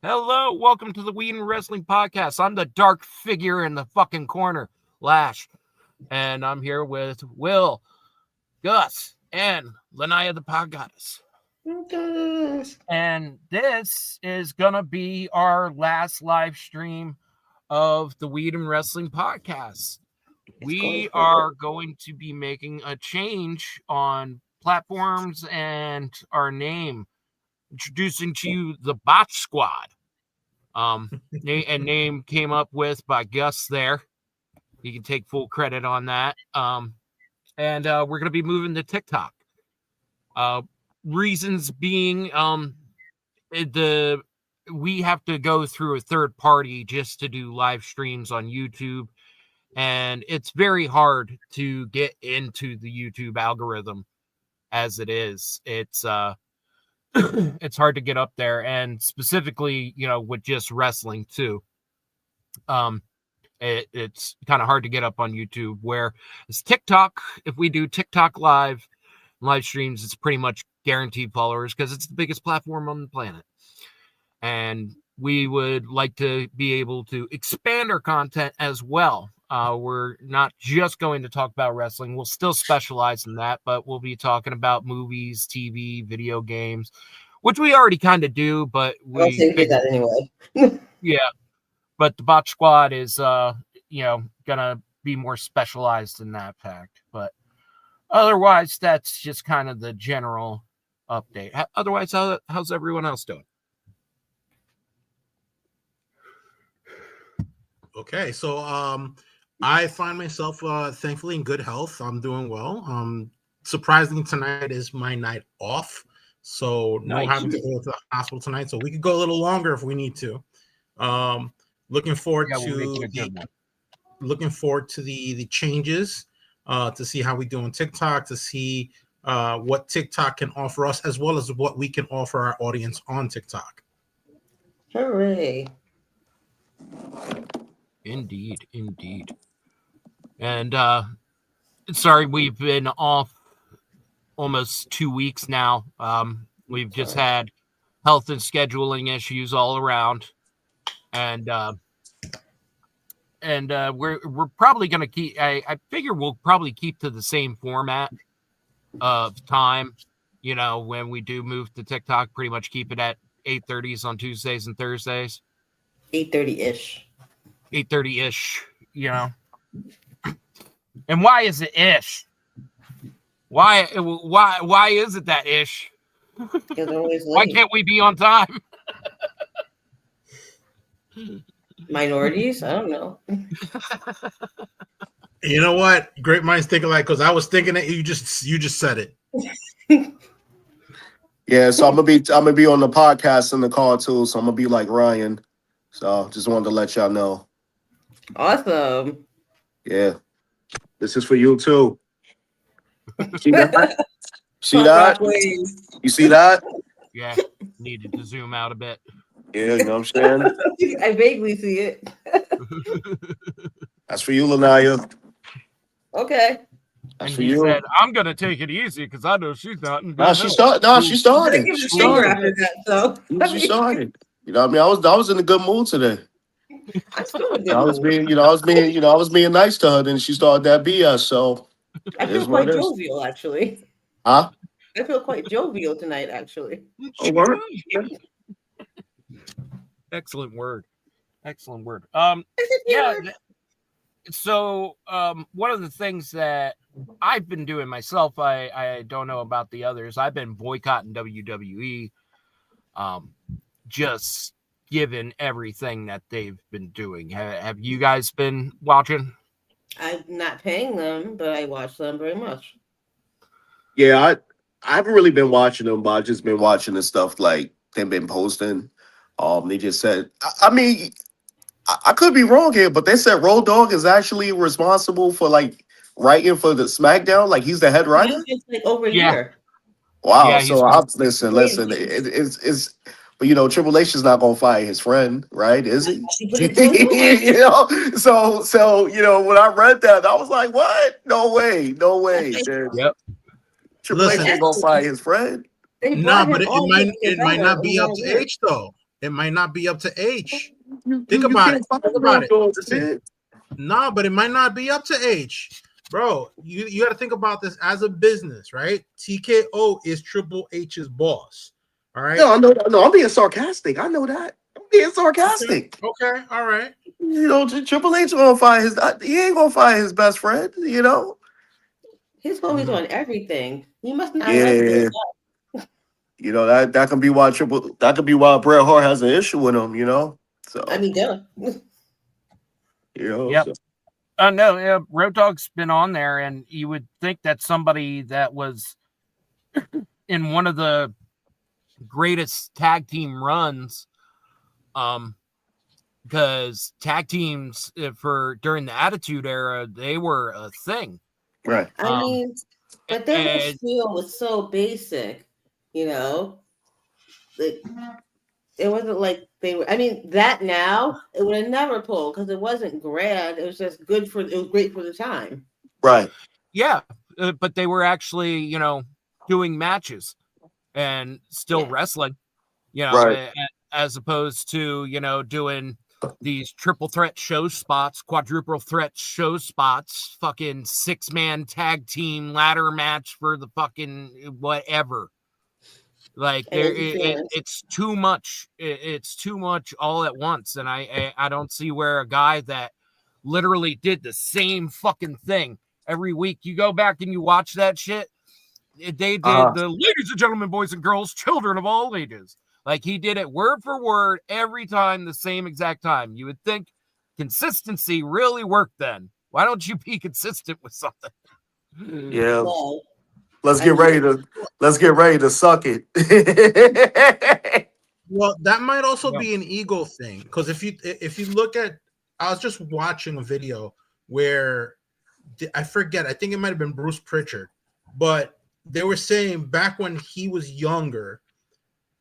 Hello, welcome to the Weed and Wrestling Podcast. I'm the dark figure in the fucking corner, Lash. And I'm here with Will, Gus, and Lanaya the Pod Goddess. And this is going to be our last live stream of the Weed and Wrestling Podcast. We are going to be making a change on platforms and our name. Introducing to you the Botch Squad. Name came up with by Gus there. He can take full credit on that. And we're going to be moving to TikTok. Reasons being, we have to go through a third party just to do live streams on YouTube, and it's very hard to get into the YouTube algorithm as it is. It's it's hard to get up there, and specifically, with just wrestling too. It's kind of hard to get up on YouTube, where it's TikTok. If we do TikTok live streams, it's pretty much guaranteed followers because it's the biggest platform on the planet. And we would like to be able to expand our content as well. We're not just going to talk about wrestling. We'll still specialize in that, but we'll be talking about movies, TV, video games, which we already kind of do, but we did that anyway. Yeah. But the Botch Squad is, gonna be more specialized in that fact. But otherwise, that's just kind of the general update. Otherwise, how's everyone else doing? Okay, so I find myself thankfully in good health. I'm doing well. Surprisingly, tonight is my night off, so no having to go to the hospital tonight. So we could go a little longer if we need to. Looking forward to the changes, to see how we do on TikTok, to see what TikTok can offer us, as well as what we can offer our audience on TikTok. Hooray! Indeed. And sorry, we've been off almost 2 weeks now. We've just had health and scheduling issues all around, and we're probably going to keep. I figure we'll probably keep to the same format of time. When we do move to TikTok, pretty much keep it at 8:30s on Tuesdays and Thursdays. 8:30-ish. 8:30-ish, And why is it ish? Why is it that ish? Why can't we be on time? Minorities? I don't know. You know what? Great minds think alike, because I was thinking that you just said it. Yeah, so I'm gonna be on the podcast in the car too, so I'm gonna be like Ryan. So just wanted to let y'all know. Awesome. Yeah. This is for you too. See that? See that? You see that? Yeah, needed to zoom out a bit. Yeah, you know what I'm saying? I vaguely see it. That's for you, Lanaya. Okay. And he said, "I'm gonna take it easy because I know she's not in good She started. She started. She started. She started. You know what I mean? I was in a good mood today. I was being nice to her, then she started that BS. So I feel quite jovial, actually. Huh? I feel quite jovial tonight, actually. Oh, word? Excellent word. Yeah. So one of the things that I've been doing myself, I don't know about the others. I've been boycotting WWE, just given everything that they've been doing. Have you guys been watching? I'm not paying them, but I watch them very much. Yeah, I haven't really been watching them, but I've just been watching the stuff like they've been posting. They just said, I mean, I could be wrong here, but they said Road Dogg is actually responsible for like writing for the SmackDown, like he's the head writer. It's like over a year. Wow. Yeah, so listen. It's but Triple H is not gonna fire his friend, right? Is he? So when I read that, I was like, what? No way. Yep. Triple H ain't gonna fire his friend. No, but it might not be up to H though. It might not be up to H. You Think about it. can't find Think Road about it. Dogs, Listen, man. no, but it might not be up to H. Bro, you got to think about this as a business, right? TKO is Triple H's boss. All right. No, I know. No, I'm being sarcastic. I know that. I'm being sarcastic. Okay. All right. You know, Triple H gonna fire his. He ain't gonna fire his best friend. You know. His focus on everything. He must not like Yeah. this. You know that can be why That could be why Bret Hart has an issue with him. You know. So I mean, duh. you know. Yep. So. No, Road Dogg's been on there, and you would think that somebody that was in one of the greatest tag team runs, because tag teams for during the Attitude Era, they were a thing. Right. I mean, but their whole spiel was so basic, you know. Like, it wasn't like they were. I mean, that now it would have never pulled because it wasn't grand. It was just good for. It was great for the time. Right. Yeah, but they were actually, doing matches and still wrestling, Right. as opposed to, doing these triple threat show spots, quadruple threat show spots, fucking 6-man tag team ladder match for the fucking whatever. Like it's too much. It's too much all at once, and I don't see where a guy that literally did the same fucking thing every week. You go back and you watch that shit. They did the ladies and gentlemen, boys and girls, children of all ages. Like he did it word for word every time, the same exact time. You would think consistency really worked then. Why don't you be consistent with something? Yeah. Well, Let's get ready to suck it. Well, that might also be an ego thing, because if you look at, I was just watching a video where I forget, I think it might have been Bruce Pritchard, but they were saying back when he was younger,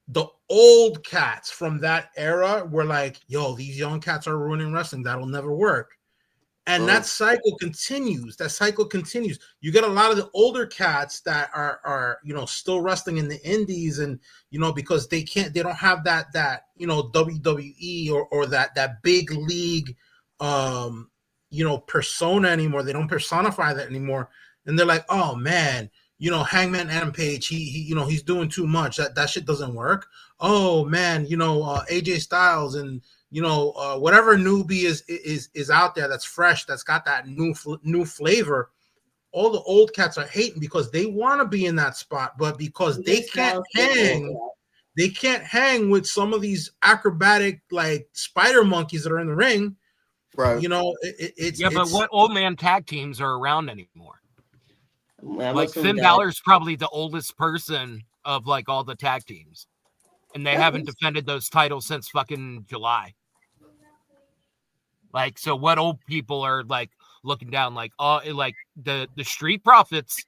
the old cats from that era were like, yo, these young cats are ruining wrestling. That'll never work. And that cycle continues. You get a lot of the older cats that are still wrestling in the indies, and because they don't have that WWE or that big league persona anymore. They don't personify that anymore. And they're like, oh man, Hangman Adam Page, he's doing too much. That shit doesn't work. Oh man, AJ Styles and whatever newbie is out there that's fresh, that's got that new flavor. All the old cats are hating because they want to be in that spot, but because they can't hang with some of these acrobatic like spider monkeys that are in the ring. Right. But what old man tag teams are around anymore? Like Finn Balor's probably the oldest person of like all the tag teams, and they haven't defended those titles since fucking July. Like, so what old people are like looking down, like, like the Street Profits,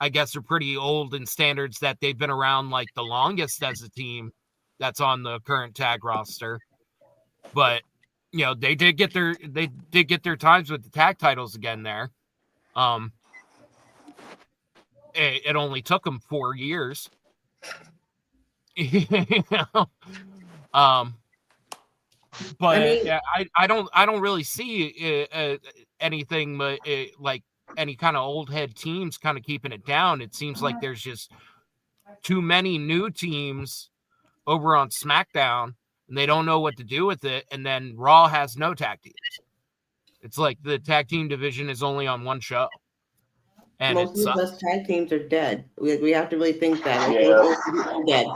I guess, are pretty old in standards that they've been around like the longest as a team that's on the current tag roster. But they did get their times with the tag titles again there. It only took them 4 years. But I don't really see anything but like any kind of old head teams kind of keeping it down. It seems like there's just too many new teams over on SmackDown, and they don't know what to do with it. And then Raw has no tag teams. It's like the tag team division is only on one show. And most of us tag teams are dead. We have to really think that. They're dead.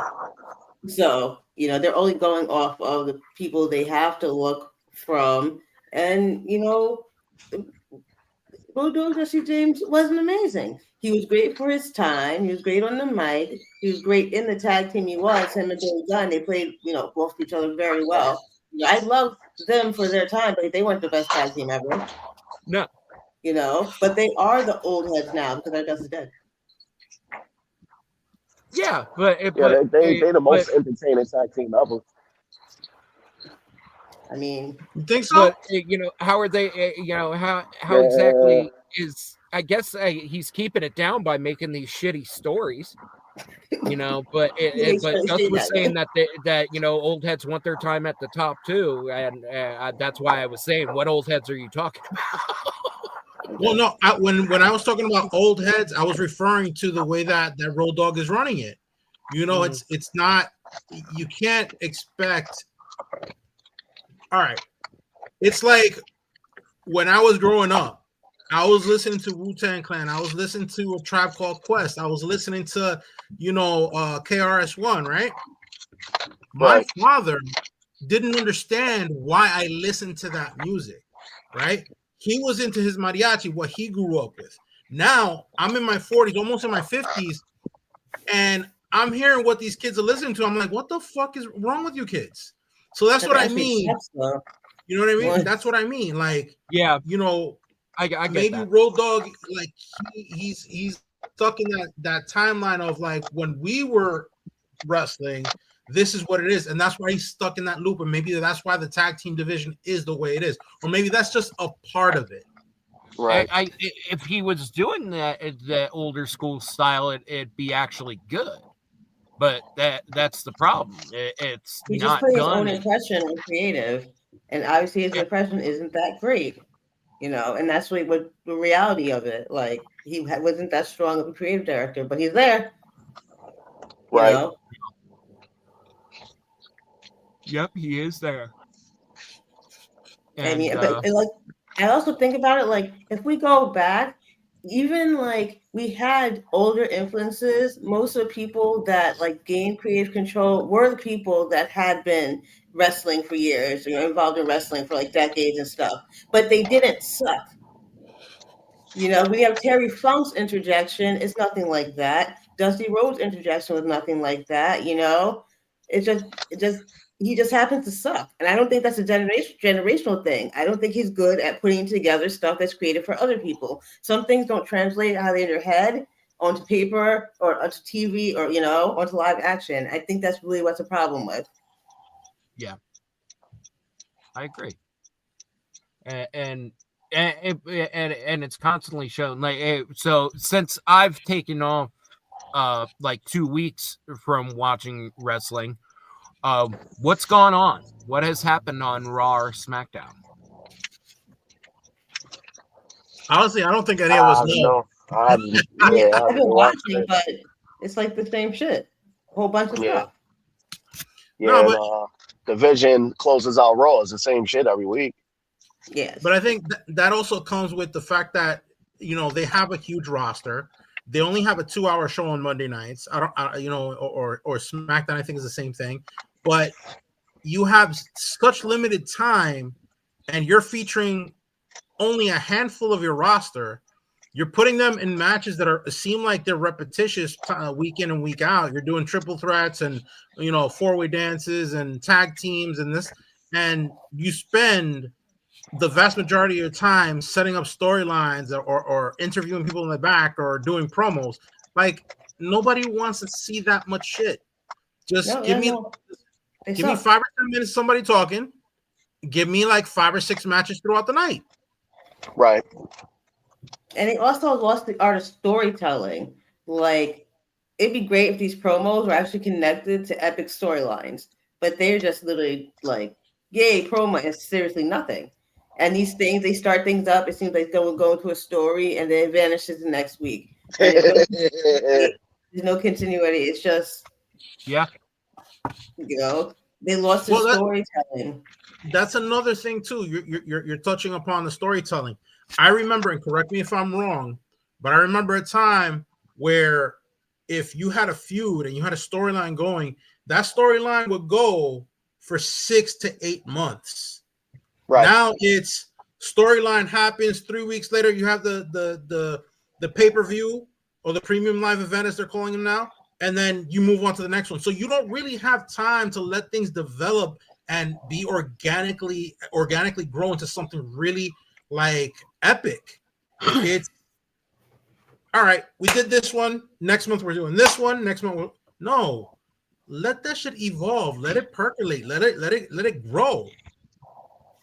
So, they're only going off of the people they have to look from. And, Bulldog Jesse James wasn't amazing. He was great for his time. He was great on the mic. He was great in the tag team he was. Him and Billy Gunn, they played, both each other very well. I love them for their time, but they weren't the best tag team ever. No. But they are the old heads now because I guess dead. Yeah, but they're the most entertaining tag team ever. I mean, you think so? But how are they? How exactly is? I guess he's keeping it down by making these shitty stories. You know, but but Gus was saying that old heads want their time at the top too, and that's why I was saying, what old heads are you talking about? Well, no, when I was talking about old heads, I was referring to the way that Road Dogg is running it. You know, it's not, you can't expect. All right, it's like when I was growing up, I was listening to Wu-Tang Clan. I was listening to A Tribe Called Quest. I was listening to, KRS-One, right? My father didn't understand why I listened to that music, right? He was into his mariachi, what he grew up with. Now, I'm in my 40s, almost in my 50s, and I'm hearing what these kids are listening to. I'm like, what the fuck is wrong with you kids? So that's what I mean. You know what I mean? That's what I mean. Like, yeah, I get maybe that. Road Dogg, like he's stuck in that timeline of like when we were wrestling, this is what it is, and that's why he's stuck in that loop. And maybe that's why the tag team division is the way it is, or maybe that's just a part of it. Right. If he was doing the older school style, it'd be actually good. But that's the problem. It's he not just put his done. own impression on creative, and obviously his impression isn't that great. And that's what the reality of it. Like he wasn't that strong of a creative director, but he's there. Right. Yep, he is there. And like I also think about it, like if we go back, even like we had older influences, most of the people that like gained creative control were the people that had been wrestling for years, involved in wrestling for like decades and stuff, but they didn't suck. We have Terry Funk's interjection. It's nothing like that. Dusty Rhodes' interjection was nothing like that. It just he just happens to suck, and I don't think that's a generational thing. I don't think he's good at putting together stuff that's created for other people. Some things don't translate how they're in your head onto paper or onto TV or onto live action. I think that's really what's the problem with. Yeah, I agree, and it's constantly shown. Like, so since I've taken off like 2 weeks from watching wrestling, what's gone on? What has happened on Raw or SmackDown? Honestly, I don't think any of us know. I've been watching, but it's like the same shit. A whole bunch of stuff. Yeah, no, Division closes out Raw. It's the same shit every week. Yes. But I think that also comes with the fact that, they have a huge roster. They only have a 2-hour show on Monday nights. Or SmackDown, I think, is the same thing. But you have such limited time, and you're featuring only a handful of your roster. You're putting them in matches that seem like they're repetitious week in and week out. You're doing triple threats and 4-way dances and tag teams and this, and you spend the vast majority of your time setting up storylines or interviewing people in the back or doing promos. Like, nobody wants to see that much shit. Just give me 5 or 10 minutes of somebody talking. Give me like 5 or 6 matches throughout the night. Right. And they also lost the art of storytelling. Like, it'd be great if these promos were actually connected to epic storylines, but they're just literally like, yay, promo, and seriously nothing. And these things, they start things up. It seems like they will go into a story and then it vanishes the next week. There's no continuity. It's just, they lost the storytelling. That's another thing too. You're touching upon the storytelling. I remember, and correct me if I'm wrong, but I remember a time where if you had a feud and you had a storyline going, that storyline would go for 6 to 8 months. Right. Now it's storyline happens 3 weeks later. You have the pay-per-view or the premium live event, as they're calling them now, and then you move on to the next one. So you don't really have time to let things develop and be organically grow into something really like epic. It's all right. We did this one. Next month we're doing this one. Next month no. Let that shit evolve. Let it percolate. Let it grow.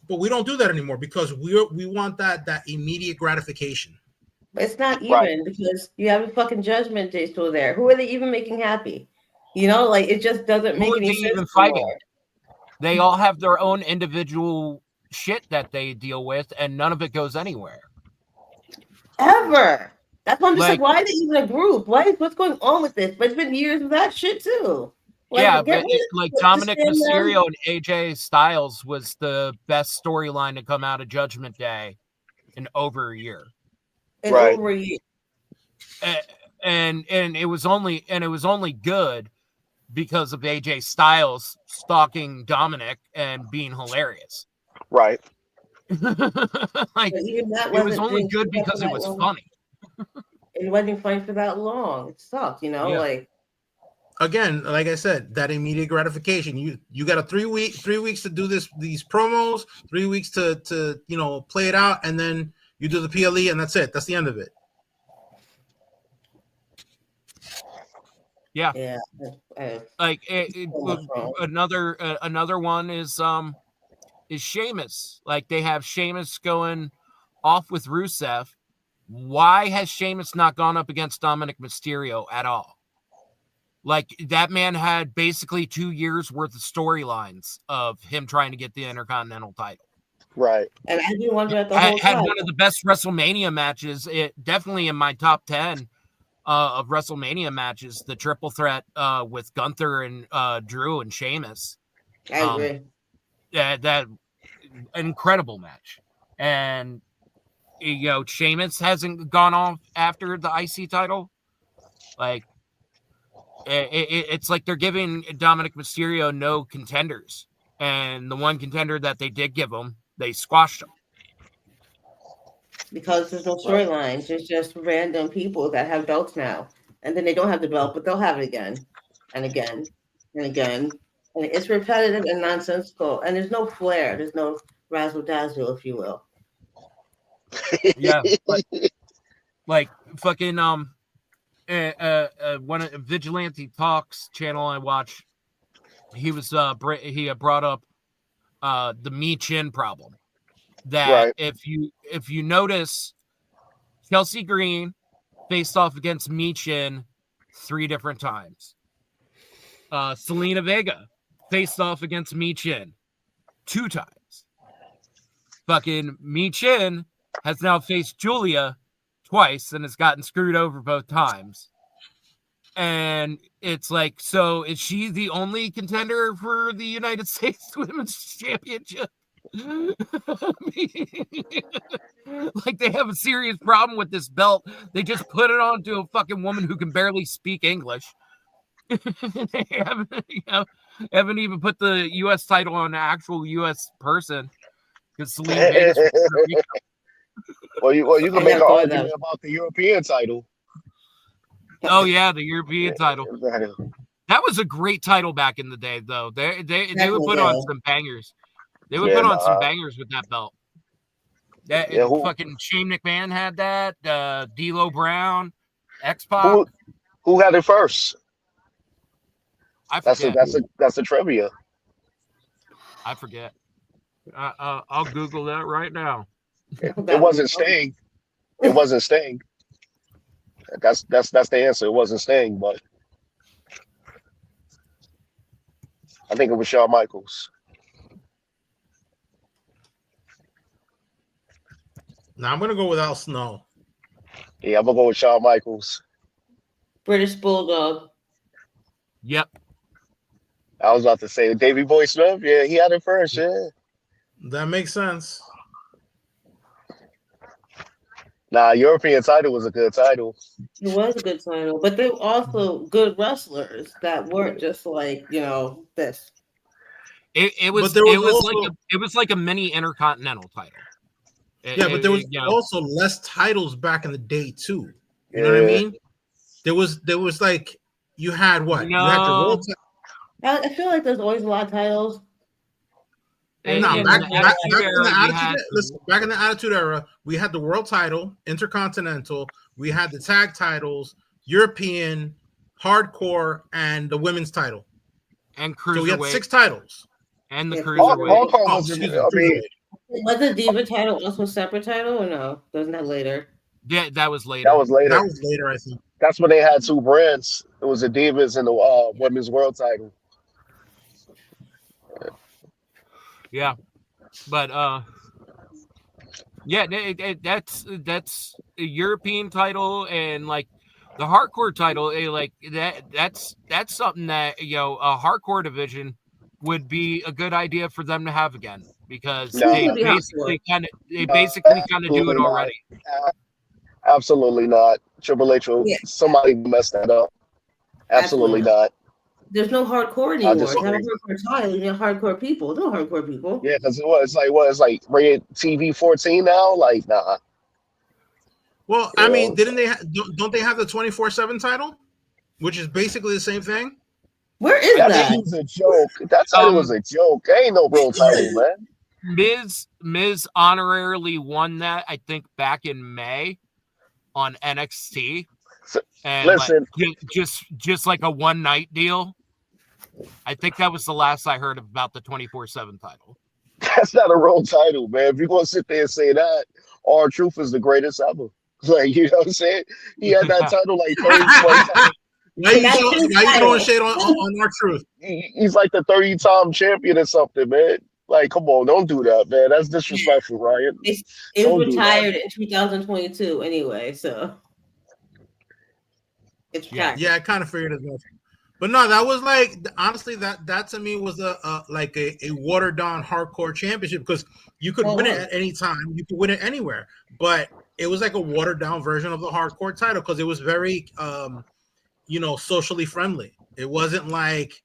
But we don't do that anymore because we want that immediate gratification. But it's not even Right. because you have a fucking Judgment Day still there. Who are they even making happy? You know, like it just doesn't Who make are any they sense even fighting? anymore. They all have their own individual shit that they deal with, and none of it goes anywhere. Ever. That's why I'm just like, Like, why are they even a group? What's going on with this? But it's been years of that shit too. Like, yeah, get but me like to Dominic understand them. Mysterio and AJ Styles was the best storyline to come out of Judgment Day in over a year. In Right. over a year. And it was only good because of AJ Styles stalking Dominic and being hilarious. Right. Like, But even that it was wasn't only didn't good keep up because for it that was long. funny. It wasn't funny for that long. It sucked, you know, Yeah. like Again, like I said, that immediate gratification. You got a 3 weeks to do these promos, 3 weeks to play it out, and then you do the PLE, and that's it. That's the end of it. Yeah. yeah. Like So much wrong. another one is Sheamus. Like, they have Sheamus going off with Rusev. Why has Sheamus not gone up against Dominic Mysterio at all? Like, that man had basically 2 years worth of storylines of him trying to get the Intercontinental title. Right. And I do wonder at the whole Had time. one of the best WrestleMania matches. It definitely in my top 10 of WrestleMania matches. The triple threat with Gunther and Drew and Sheamus. I agree. That incredible match. And Sheamus hasn't gone off after the IC title. Like, it's like they're giving Dominic Mysterio no contenders, and the one contender that they did give him, they squashed him. Because there's no storylines. There's just random people that have belts now. And then they don't have the belt, but they'll have it again and again and again. And it's repetitive and nonsensical. And there's no flair. There's no razzle dazzle, if you will. Yeah. Like fucking one of Vigilante Talks channel I watch, he was he brought up the Me Chin problem. That if you notice, Chelsea Green faced off against Michin 3 different times. Selena Vega faced off against Michin 2 times. Fucking Michin has now faced Julia twice and has gotten screwed over both times. And it's like, so is she the only contender for the United States Women's Championship? Like, they have a serious problem with this belt. They just put it on to a fucking woman who can barely speak English. They haven't even put the U.S. title on an actual U.S. person, because Selena Vegas. Well, you can make an argument about the European title. Oh yeah, the European title. That was a great title back in the day, though. They would put on some bangers. They would put on some bangers with that belt. Fucking Shane McMahon had that. D'Lo Brown, X-Pac. Who had it first? I forget. That's the trivia. I forget. I'll Google that right now. It wasn't Sting. It wasn't Sting. That's the answer. It wasn't Sting, but I think it was Shawn Michaels. Now I'm gonna go with Al Snow. Yeah, I'm gonna go with Shawn Michaels. British Bulldog. Yep. I was about to say Davey Boy Smith. Yeah, he had it first. Yeah. That makes sense. Nah, European title was a good title. It was a good title, but they were also good wrestlers that weren't just like this. It was like a mini Intercontinental title. But there was also less titles back in the day too. You know what I mean? There was like you had what? You had the World I feel like there's always a lot of titles. Back in the Attitude Era, we had the World title, Intercontinental. We had the tag titles, European, Hardcore, and the Women's title. And Cruiserweight. So we had 6 titles. And the Cruiserweight. Was the Diva title also a separate title or no? Wasn't that later? Yeah, that was later. That was later. That was later, I think. That's when they had two brands. It was the Divas and the Women's World Title. Yeah, but yeah, that's a European title, and like the hardcore title, like that's something that a hardcore division would be a good idea for them to have again, because No. they basically kind of do it already. Absolutely not. Triple H will somebody messed that up. Absolutely not. There's no hardcore anymore. It's not a hardcore title. You know, hardcore people. No hardcore people. Yeah, because it's like rated TV 14 now. Like, nah. Well, I mean, didn't they? Don't they have the 24/7 title, which is basically the same thing? Where is that? That was a joke. That title was a joke. There ain't no real title, man. Miz honorarily won that, I think, back in May on NXT. And listen, like, just like a one night deal. I think that was the last I heard about the 24/7 title. That's not a real title, man. If you're gonna sit there and say that, R-Truth is the greatest ever. Like, you know what I'm saying? He had that title like 30 times. Why you throwing shade on R-Truth? He's like the 30-time champion or something, man. Like, come on, don't do that, man. That's disrespectful, Ryan. It was retired in 2022 anyway, so it's retired. Yeah, I kind of figured it out. But no, that was like, honestly, that to me was a watered down hardcore championship, because you could win it at any time, you could win it anywhere, but it was like a watered down version of the hardcore title, because it was very socially friendly. It wasn't like,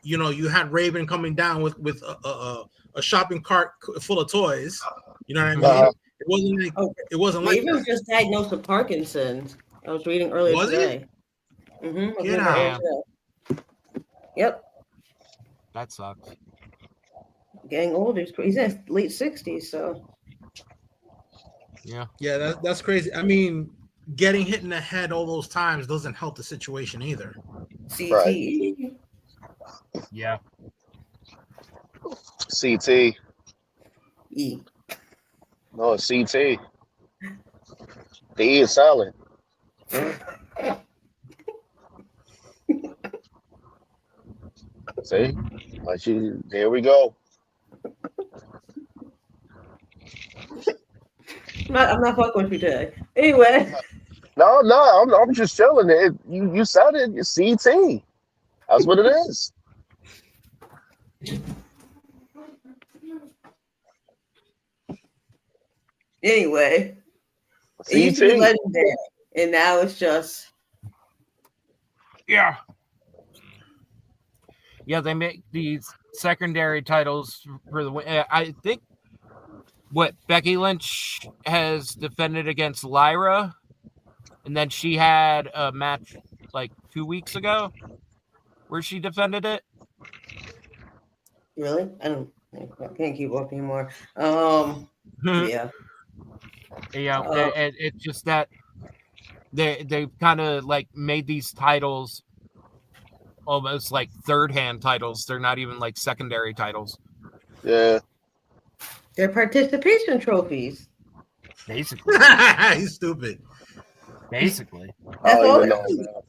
you had Raven coming down with a shopping cart full of toys. You know what I mean? It wasn't like Raven was just diagnosed with Parkinson's. I was reading earlier today. Mm-hmm. Get out. Yep. That sucks. Getting older. He's in his late 60s, so. Yeah, that's crazy. I mean, getting hit in the head all those times doesn't help the situation either. CT. Right. Yeah. CT. E. No, it's CT. The E is silent. See? There we go. I'm not fucking with you today. Anyway. No, I'm just chilling. You said it. It's CT. That's what it is. Anyway. It used to be legendary, and now it's just. Yeah. Yeah, they make these secondary titles for the. I think what Becky Lynch has defended against Lyra, and then she had a match like 2 weeks ago where she defended it. Really? I can't keep up anymore. Yeah. Yeah, it's just that they kind of like made these titles almost like third hand titles. They're not even like secondary titles. Yeah. They're participation trophies. Basically. He's stupid. Basically. I don't even know.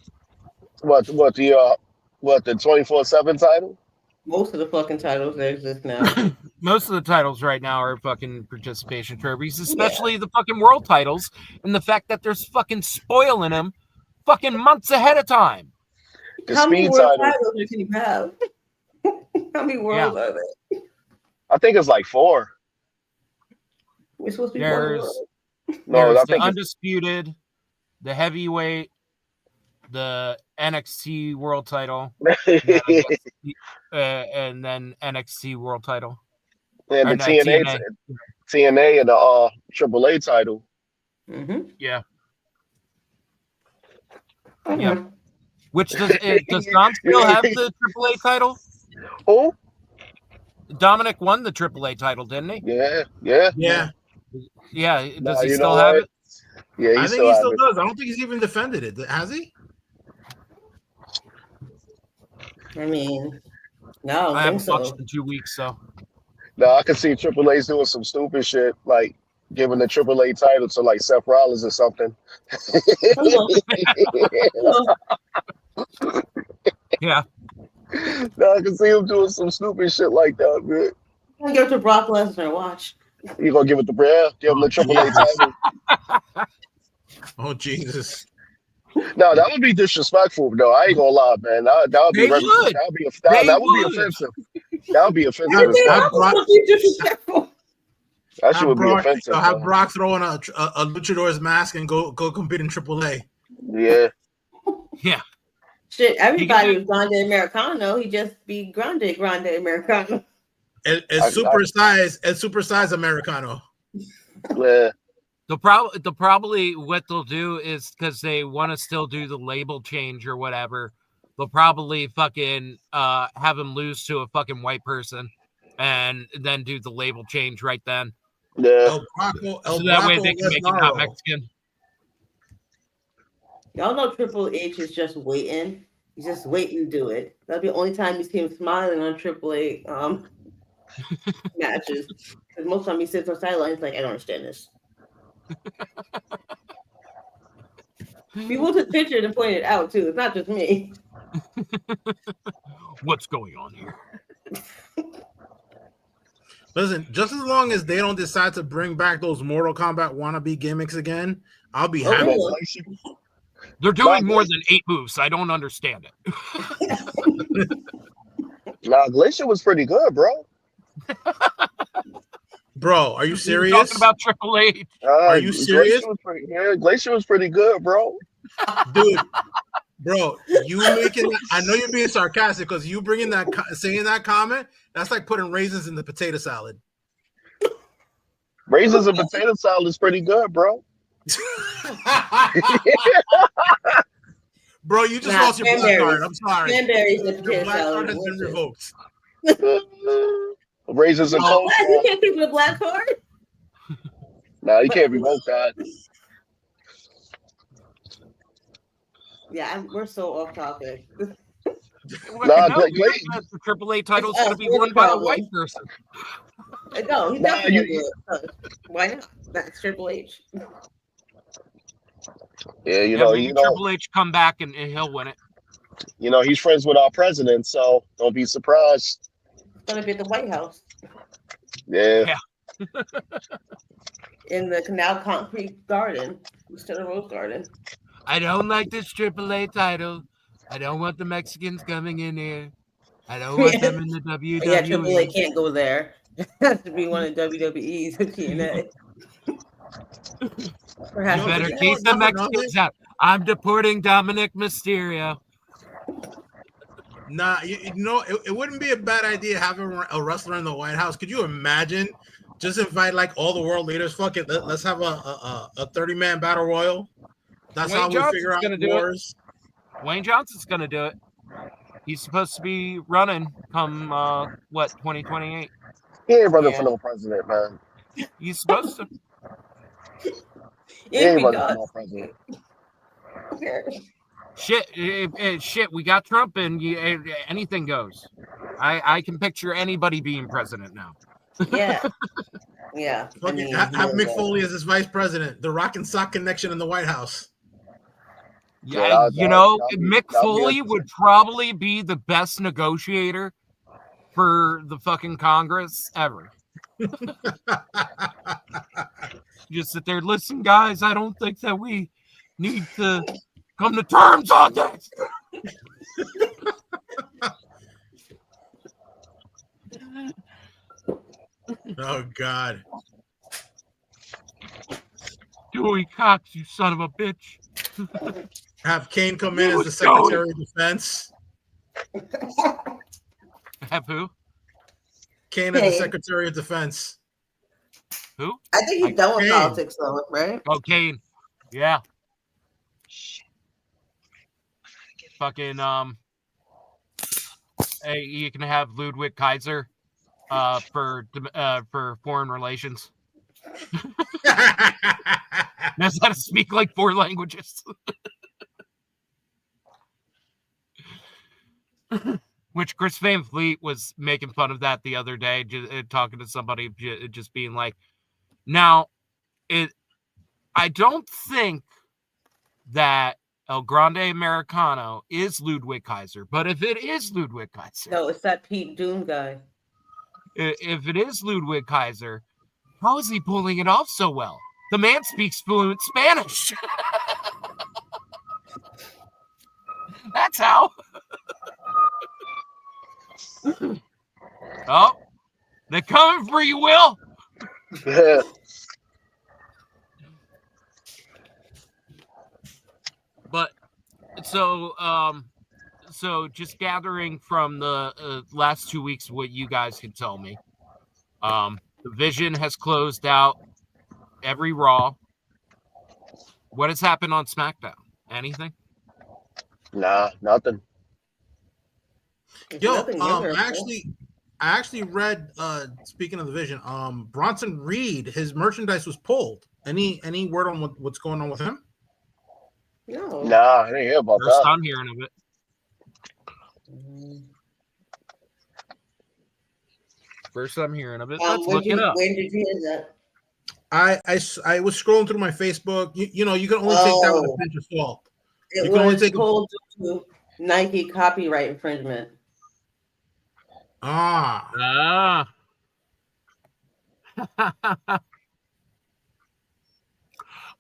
What the 24/7 title? Most of the fucking titles that exist now. Most of the titles right now are fucking participation trophies, especially the fucking world titles, and the fact that they're fucking spoiling them fucking months ahead of time. How many world titles can you have? How many worlds are there? I think it's like 4. We're supposed to be there's the undisputed, the heavyweight, the NXT world title, and then NXT world title. And the TNA and the AAA title. Mm-hmm. Yeah. Yeah. Which does Dom still have the AAA title? Who? Dominic won the AAA title, didn't he? Yeah. Does he still have it? Yeah, I think he still does. I don't think he's even defended it. Has he? I mean, no, I haven't watched in 2 weeks, so. No, I can see Triple H doing some stupid shit, like giving the AAA title to like Seth Rollins or something. Yeah. Now I can see him doing some stupid shit like that, man. I'm gonna give it to Brock Lesnar. Watch. You gonna give it the brand? Give him the AAA title? Oh Jesus! No, that would be disrespectful. No, I ain't gonna lie, man. That would be They would. that would be offensive. That would be offensive as Have fuck. Brock, That shit would be offensive. have Man. Brock throw on a luchador's mask and go compete in AAA. Yeah. Yeah. Shit, everybody was Grande Americano. He just be Grande Americano. And supersize Americano. Yeah. They'll probably what they'll do is because they want to still do the label change or whatever. They'll probably fucking have him lose to a fucking white person, and then do the label change right then. Yeah. So that way they can make him not Mexican. Y'all know Triple H is just waiting. He's just waiting to do it. That'll be the only time you see him smiling on Triple H matches. Because most of the time he sits on sidelines like, I don't understand this. People took pictures and pointed it out too. It's not just me. What's going on here? Listen, just as long as they don't decide to bring back those Mortal Kombat wannabe gimmicks again, I'll be happy. Really? They're doing more than 8 moves. I don't understand it. Nah, Glacier was pretty good, bro. Bro, are you serious? Talking about Triple H. Are you serious? Glacier was pretty good, bro. Dude, bro, you making that, I know you're being sarcastic because you bringing that, saying that comment, that's like putting raisins in the potato salad. Raisins and potato salad is pretty good, bro. Bro, you just lost your black card. I'm sorry. Cranberries and Your potato black salad. card has been revoked. Raisins and coleslaw. You can't keep the black card? Nah, you can't revoke that. Yeah, we're so off topic. Nah, the Triple H title's going to be won by a white person. No, he's not going to do it. Why not? That's Triple H. Yeah, Triple H come back and he'll win it. You know, he's friends with our president, so don't be surprised. It's going to be at the White House. Yeah. In the Canal Concrete Garden instead of Rose Garden. I don't like this Triple A title. I don't want the Mexicans coming in here. I don't want them in the WWE. Yeah, Triple A can't go there. It has to be one of WWE's and TNA. You better keep the Mexicans out. I'm deporting Dominic Mysterio. Nah, you know, it wouldn't be a bad idea having a wrestler in the White House. Could you imagine? Just invite like all the world leaders. Fuck it. Let's have a 30-man battle royal. That's how we figure out wars. Wayne Johnson's gonna do it. He's supposed to be running come 2028. He ain't running for no president, man. He's supposed to. He ain't running for no president. Shit, we got Trump and anything goes. I can picture anybody being president now. Yeah. Yeah. Have Mick Foley as his vice president. The Rock and Sock connection in the White House. Yeah, Mick Foley would probably be the best negotiator for the fucking Congress ever. Just sit there, listen, guys, I don't think that we need to come to terms on this. Oh, God. Dewey Cox, you son of a bitch. Have Kane come in as the Secretary of Defense. Have who? Kane as the Secretary of Defense. Who? I think he's done with politics, though, right? Oh, Kane. Yeah. Fucking, hey, you can have Ludwig Kaiser for foreign relations. Knows how to speak like 4 languages. Which Chris Van Fleet was making fun of that the other day, talking to somebody, just being like, now, I don't think that El Grande Americano is Ludwig Kaiser, but if it is Ludwig Kaiser, No, it's that Pete Doom guy. If it is Ludwig Kaiser, how is he pulling it off so well? The man speaks fluent Spanish. That's how. Oh, they're coming for you, Will. But so just gathering from the last 2 weeks what you guys can tell me. The Vision has closed out every Raw. What has happened on SmackDown? Anything? Nah, nothing. Yo, I actually read. Speaking of the Vision, Bronson Reed, his merchandise was pulled. Any word on what's going on with him? No. Nah, I didn't hear about First that. time hearing of it. First time hearing of it. Let's look it up. When did you hear that? I was scrolling through my Facebook. You know, you can only take that with a pinch of salt. It was pulled due to Nike copyright infringement. Ah.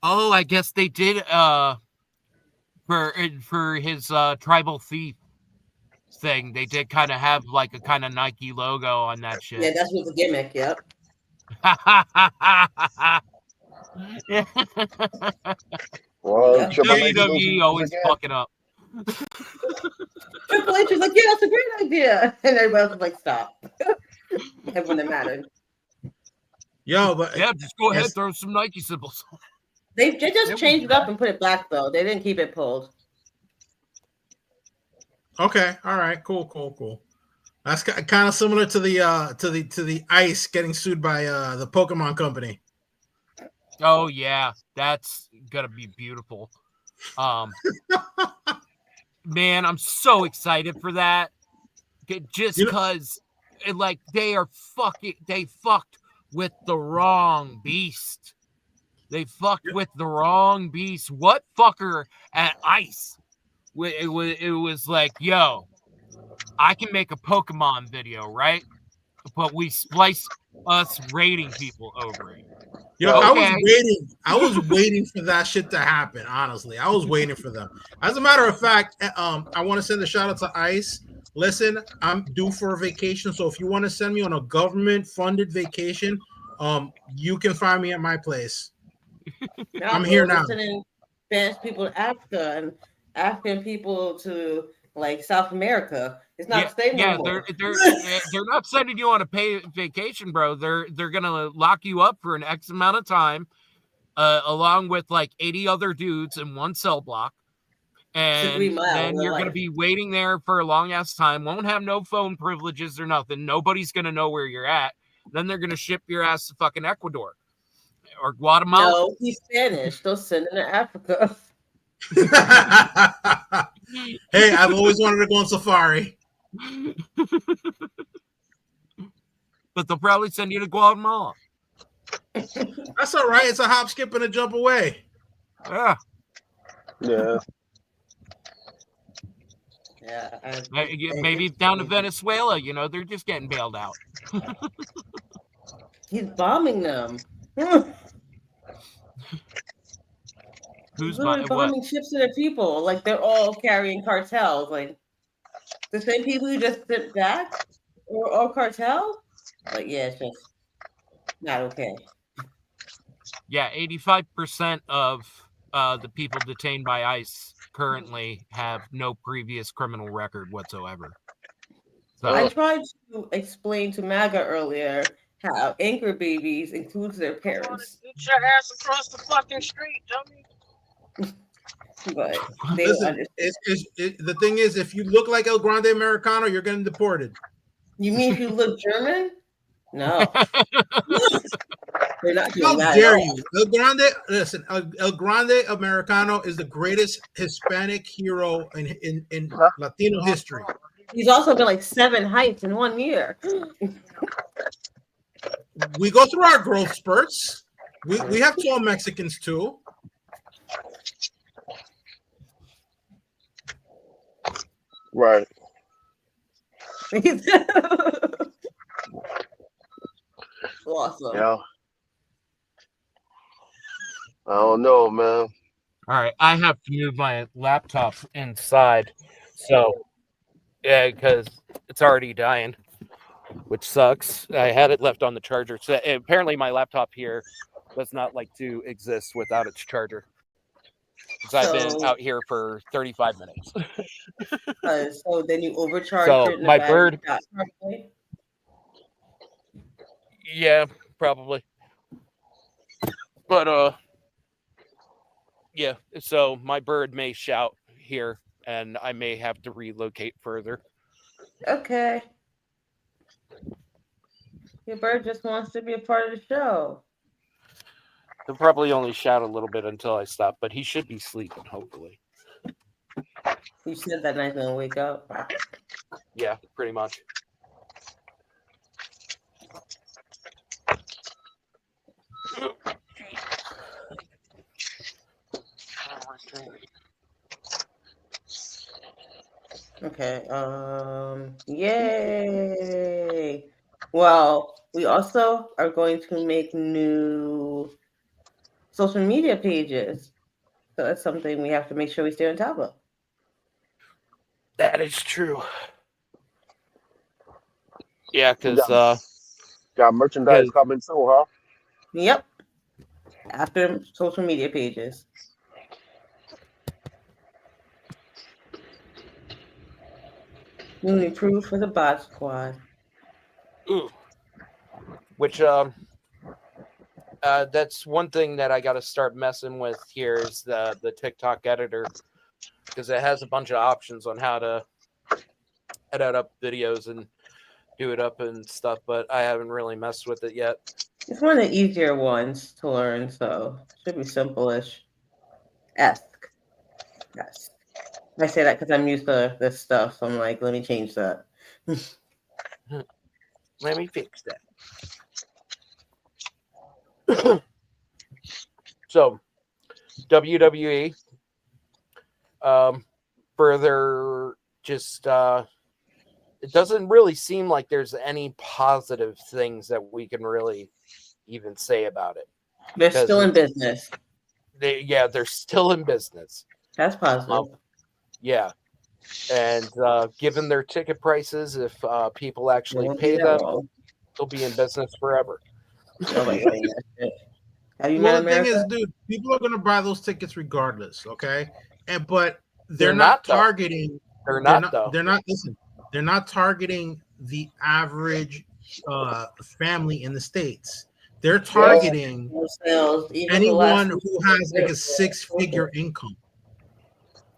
Oh, I guess they did for his tribal thief thing. They did kind of have like a kind of Nike logo on that shit. Yeah, that's was the gimmick. Yep. Well, WWE always fucking up. Triple H was like, "Yeah, that's a great idea," and everybody else was like, "Stop." Everyone that mattered. Yo, but yeah, just go ahead, throw some Nike symbols. They just changed it up and put it back though. They didn't keep it pulled. Okay, all right, cool. That's kind of similar to the Ice getting sued by the Pokemon Company. Oh yeah, that's gonna be beautiful. Man, I'm so excited for that. Just because, like, they fucked with the wrong beast. They fucked with the wrong beast. What fucker at Ice? It was like, yo, I can make a Pokemon video, right? But we splice us rating people over it. Yo, okay. I was waiting for that shit to happen. Honestly, I was waiting for them. As a matter of fact, I want to send a shout out to Ice. Listen, I'm due for a vacation, so if you want to send me on a government-funded vacation, you can find me at my place. I'm here now. Sending Spanish people to Africa and African people to like South America. It's not the same anymore. They're not sending you on a paid vacation, bro. They're gonna lock you up for an X amount of time, along with like 80 other dudes in one cell block, and then you're gonna be waiting there for a long ass time. Won't have no phone privileges or nothing. Nobody's gonna know where you're at. Then they're gonna ship your ass to fucking Ecuador or Guatemala. No, he's Spanish. They'll send him to Africa. Hey, I've always wanted to go on safari. But they'll probably send you to Guatemala. That's all right. It's a hop, skip, and a jump away. Yeah. Maybe down to Venezuela. You know, they're just getting bailed out. He's bombing them. Who's bombing ships to their people? Like they're all carrying cartels. Like the same people who just sent back, or cartel. Like it's just not okay. Yeah, 85% of the people detained by ICE currently have no previous criminal record whatsoever. So I tried to explain to MAGA earlier how anchor babies includes their parents. Get your ass across the fucking street, dummy. But they the thing is, if you look like El Grande Americano, you're getting deported. You mean if you look German? No. They're not doing How that dare at all. you? El Grande, listen, El Grande Americano is the greatest Hispanic hero in Latino history. He's also been like 7 heights in 1 year. We go through our growth spurts. We have tall Mexicans too. Right. Awesome. Yeah. I don't know, man. All right, I have to move my laptop inside, so yeah, because it's already dying, which sucks. I had it left on the charger. So apparently, my laptop here does not like to exist without its charger. Because I've been out here for 35 minutes. So then you overcharge So it in the my battery bird, got properly? yeah, probably. But yeah. So my bird may shout here, and I may have to relocate further. Okay. Your bird just wants to be a part of the show. He'll probably only shout a little bit until I stop, but he should be sleeping, hopefully. You said that night's gonna wake up. Yeah, pretty much. Okay. Yay. Well, we also are going to make new social media pages. So that's something we have to make sure we stay on top of. That is true. Yeah, because got merchandise coming too, huh? Yep. After social media pages. Newly approved for the Botch Squad. ooh, which that's one thing that I got to start messing with here is the TikTok editor, because it has a bunch of options on how to edit up videos and do it up and stuff, but I haven't really messed with it yet. It's one of the easier ones to learn, so should be simple-ish. Ask. Yes. I say that because I'm used to this stuff, so I'm like, let me change that. Let me fix that. So, WWE, further just it doesn't really seem like there's any positive things that we can really even say about it. They're still in business. They're still in business. That's positive. Yeah. And given their ticket prices, if people actually pay them, they'll be in business forever. Nobody saying that shit. Have you Well, met the thing America? is, dude, people are going to buy those tickets regardless, okay? But they're not targeting. They're not though. They're not. Listen, they're not targeting the average family in the States. They're targeting anyone who has like a six-figure income.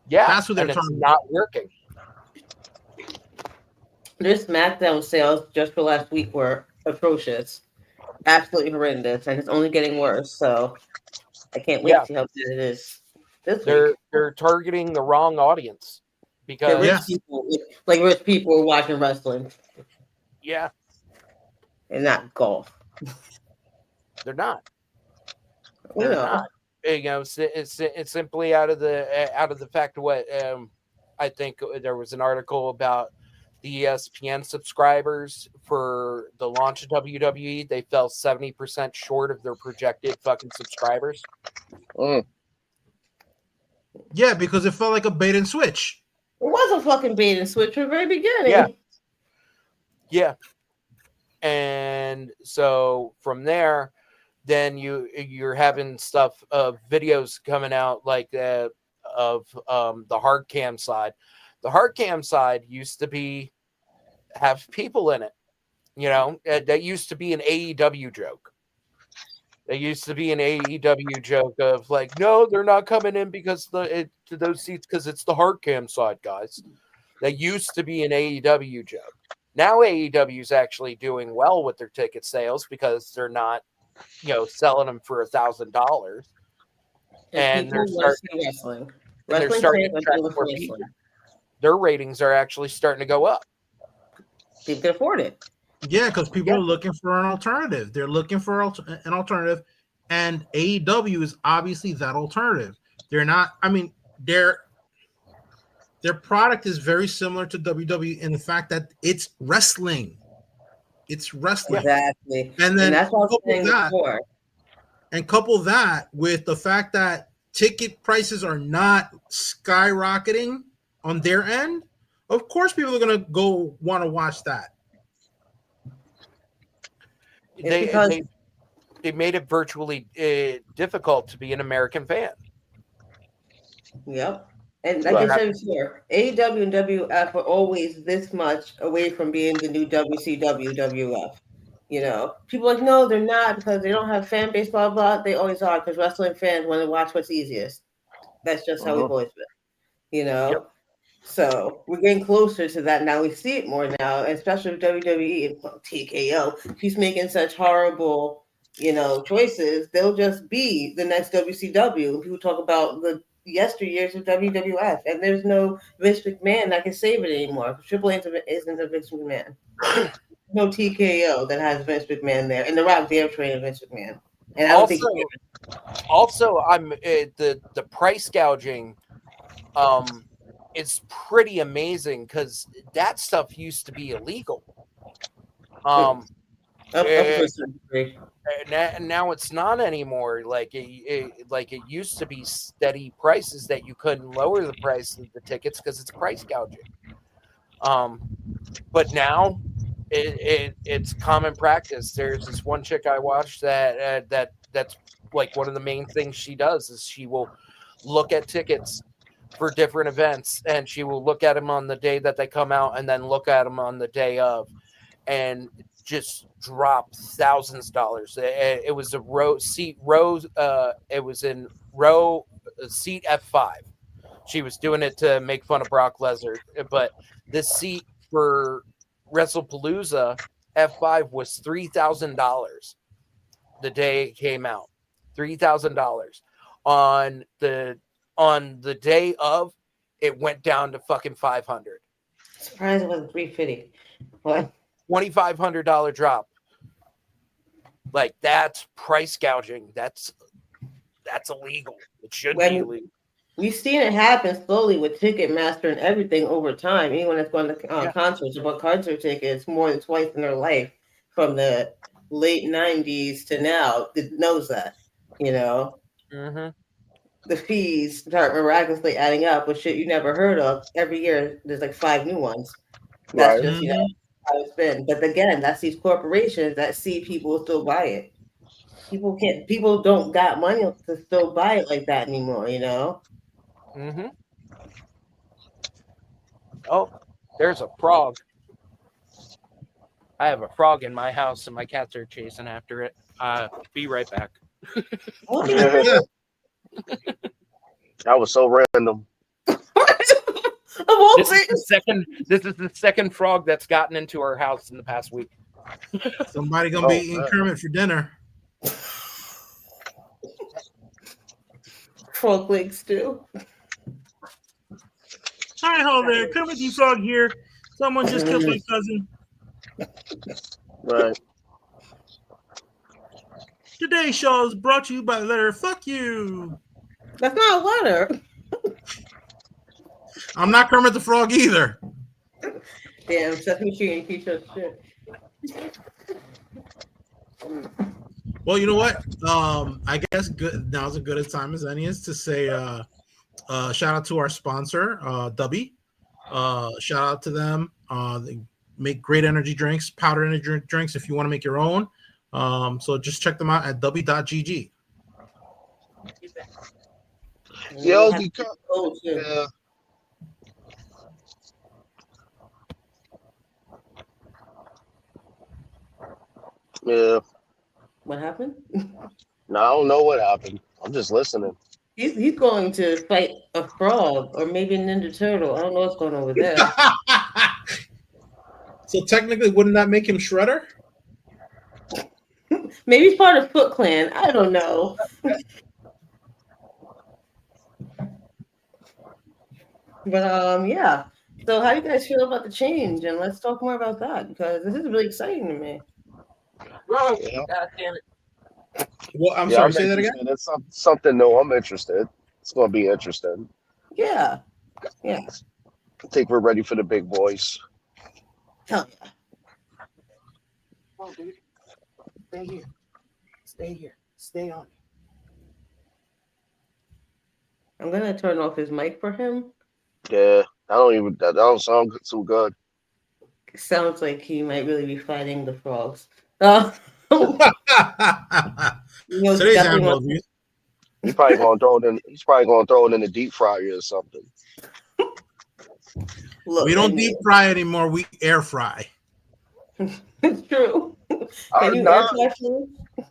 Yeah, that's what they're targeting. It's not working. Their SmackDown sales just for last week were atrocious, absolutely horrendous, and it's only getting worse. So I can't wait to see how bad it is. They're targeting the wrong audience because rich people, like rich people, are watching wrestling. Yeah, and not golf. They're not. They're not. You know, it's simply out of the fact of what I think there was an article about the ESPN subscribers for the launch of WWE. They fell 70% short of their projected fucking subscribers. Yeah, because it felt like a bait and switch. It was a fucking bait and switch from the very beginning. Yeah. And so from there, then you're having stuff of videos coming out like of the hard cam side. The hard cam side used to have people in it. You know, that used to be an AEW joke. There used to be an AEW joke of like, no, they're not coming in because to those seats because it's the hard cam side, guys. That used to be an AEW joke. Now AEW is actually doing well with their ticket sales because they're not, selling them for $1,000, and they're starting to attract more people. Their ratings are actually starting to go up. People can afford it. Yeah, because people are looking for an alternative. They're looking for an alternative, And AEW is obviously that alternative. They're not. I mean, their product is very similar to WWE in the fact that it's wrestling. It's wrestling. Exactly. And then that's what I was saying before. And couple that with the fact that ticket prices are not skyrocketing on their end, of course people are going to go want to watch that. They made it virtually difficult to be an American fan. Yep. And like I said before, AEW and WF are always this much away from being the new WCW, WF. You know, people are like, no, they're not because they don't have fan base, blah, blah. They always are because wrestling fans want to watch what's easiest. That's just how we've always been, you know? Yep. So we're getting closer to that now. We see it more now, especially with WWE and TKO. He's making such horrible, choices. They'll just be the next WCW. People talk about the yesteryears of WWF, and there's no Vince McMahon that can save it anymore. Triple H isn't a Vince McMahon. No TKO that has Vince McMahon there, and the Rock dare train Vince McMahon. And I don't think I'm the price gouging. It's pretty amazing because that stuff used to be illegal. Now it's not anymore. Like it used to be steady prices that you couldn't lower the price of the tickets because it's price gouging. But now it's common practice. There's this one chick I watched that's like one of the main things she does is she will look at tickets for different events, and she will look at them on the day that they come out and then look at them on the day of, and just drop thousands of dollars. It was a seat F5. She was doing it to make fun of Brock Lesnar, but this seat for WrestlePalooza F5 was $3,000 the day it came out. $3,000 on the day of, it went down to fucking $500. Surprised it wasn't $350. What? $2,500 drop. Like, that's price gouging. That's illegal. It should be illegal. We've seen it happen slowly with Ticketmaster and everything over time. Anyone that's gone to concerts or bought concert tickets more than twice in their life from the late 90s to now knows that, Mm-hmm. The fees start miraculously adding up with shit you never heard of. Every year, there's like 5 new ones. That's just, how it's been. But again, that's these corporations that see people still buy it. People don't got money to still buy it like that anymore, Mm-hmm. Oh, there's a frog. I have a frog in my house and my cats are chasing after it. Be right back. That was so random. This is the second frog that's gotten into our house in the past week. Somebody gonna be eating Kermit for dinner. Frog leg stew. Hi, ho there. Kermit the Frog here. Someone just killed my cousin. Right. Today's show is brought to you by the letter "fuck you." That's not a letter. I'm not Kermit the Frog either. Damn, Sesame Street and keep shit. Well, you know what? I guess now's as good a time as any is to say shout out to our sponsor, Dubby. Shout out to them. They make great energy drinks, powder energy drinks if you want to make your own. So just check them out at dubby.gg. Yo, yeah. What happened? No, I don't know what happened. I'm just listening. He's going to fight a frog or maybe a Ninja Turtle. I don't know what's going on over there. So technically, wouldn't that make him Shredder? Maybe he's part of Foot Clan. I don't know. But yeah. So how do you guys feel about the change? And let's talk more about that because this is really exciting to me. God damn it. Well, I'm Yeah, sorry. I'm Say that again. interested. It's something new. I'm interested. It's gonna be interesting. Yeah. Yeah. I think we're ready for the big boys. Hell yeah. Oh, dude, stay here. Stay here. Stay on. I'm gonna turn off his mic for him. Yeah, that don't sound too good. It sounds like he might really be fighting the frogs. Uh, you know, he Today's definitely animal wants abuse. He's probably gonna throw it in. He's probably gonna throw it in the deep fryer or something. to look. We I don't mean, deep fry anymore. We air fry. it's true. I Can heard you air not. fry food?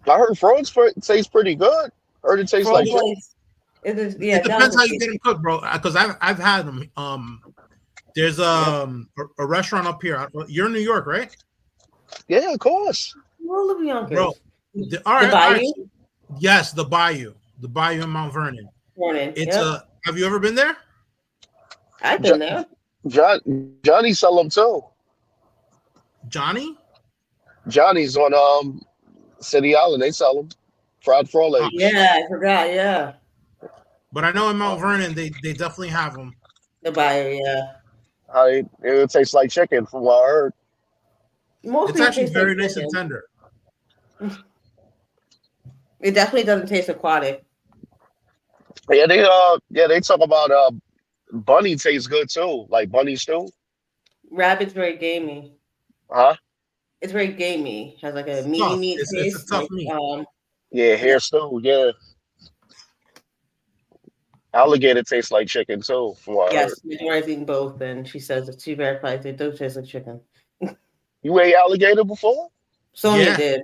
I heard frogs taste pretty good. Heard it tastes Frog like chicken. legs. It is, yeah, It depends how you delicacy. get them cooked, bro. Because I've had them. There's Yep. a restaurant up here. You're in New York, right, Yeah, of course. Well, look, bro? Yonkers. All The right, all right. Bayou. Yes, the Bayou in Mount Vernon. Morning. It's Yep. a. Have you ever been there, I've been there. Johnny sell them too. Johnny? Johnny's on City Island. They sell them fried frog Oh, legs. Yeah, I forgot. Yeah. but I know in Mount Um, Vernon they definitely have them. The Bayou. Yeah. it tastes like chicken from what I heard. It's Mostly it actually tastes like very nice and chicken. tender. It definitely doesn't taste aquatic. They talk about bunny tastes good too, like bunny stew. Rabbit's very gamey. Huh? It's very gamey. Has like a It's meaty tough. meat It's a taste. tough Like meat. Yeah, yeah. hair stew. Yeah, alligator tastes like chicken too, from what I heard. Yes, Midora's eaten both, and she says that she verifies they do taste like chicken. You ate alligator before? Sonia Yeah. did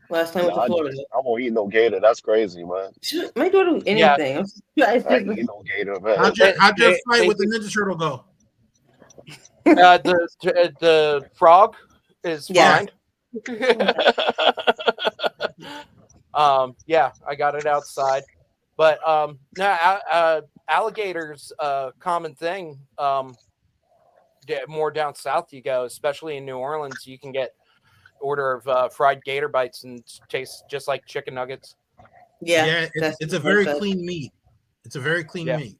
last time I No, went to Florida. I won't eat no gator. That's crazy, man. My daughter will eat Yeah. anything. I ain't eat no gator, man. How'd your They- fight they with the Ninja Turtle go? The frog is Yeah. fine. Yeah, I got it outside, but alligators common thing. More down south you go, especially in New Orleans, you can get order of fried gator bites and it tastes just like chicken nuggets. Yeah, It's a very clean meat. It's a very clean meat.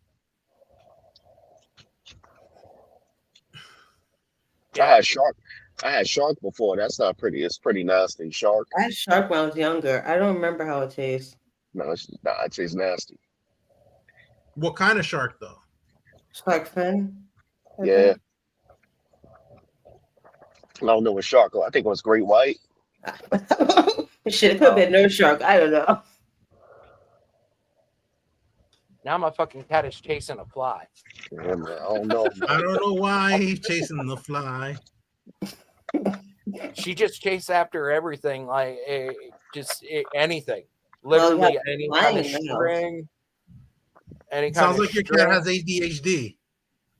I had shark. I had shark before. That's not pretty. It's pretty nasty. Shark. I had shark when I was younger. I don't remember how it tastes. No, it tastes nasty. What kind of shark though? Shark fin. Yeah. I don't know what shark. I think it was great white. Shit, it could have been no shark. I don't know. Now my fucking cat is chasing a fly. Yeah, man, I don't know. I don't know why he's chasing the fly. She just chased after everything, like anything, literally any kind of string. Any Sounds kind like of your cat has ADHD.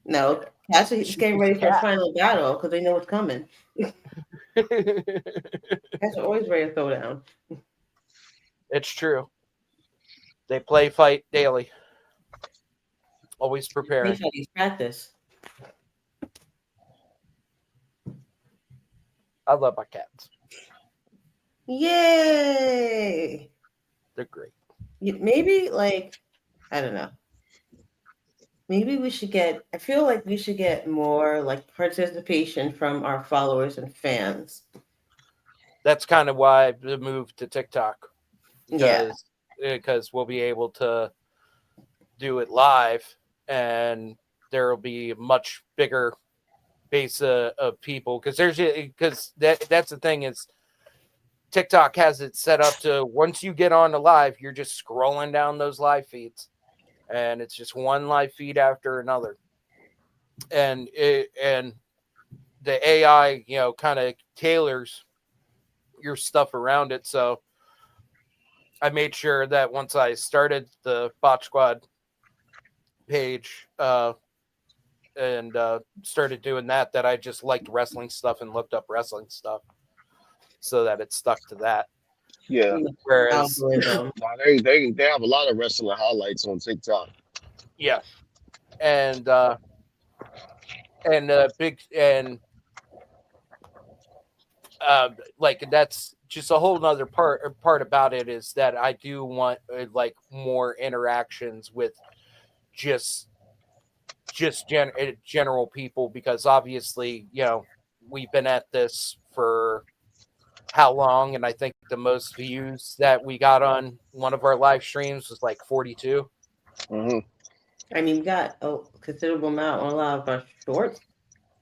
No, cats are getting ready for a final battle because they know what's coming. Cats are always ready to throw down. It's true. They play fight daily. Always preparing. He's practice. I love my cats. Yay! They're great. Maybe I don't know. Maybe we should get. I feel like we should get more participation from our followers and fans. That's kind of why the move to TikTok. Yeah, because we'll be able to do it live, and there will be a much bigger base of people. Because that's the thing is, TikTok has it set up to once you get on the live, you're just scrolling down those live feeds, and it's just one live feed after another, and the AI kind of tailors your stuff around it. So I made sure that once I started the Botch Squad page and started doing that I just liked wrestling stuff and looked up wrestling stuff so that it stuck to that. Yeah. Whereas they have a lot of wrestling highlights on TikTok. Yeah. And like that's just a whole nother part about it is that I do want like more interactions with just general people, because obviously, you know, we've been at this for how long, and I think the most views that we got on one of our live streams was like 42. Mm-hmm. I mean, we got a considerable amount on a lot of our shorts,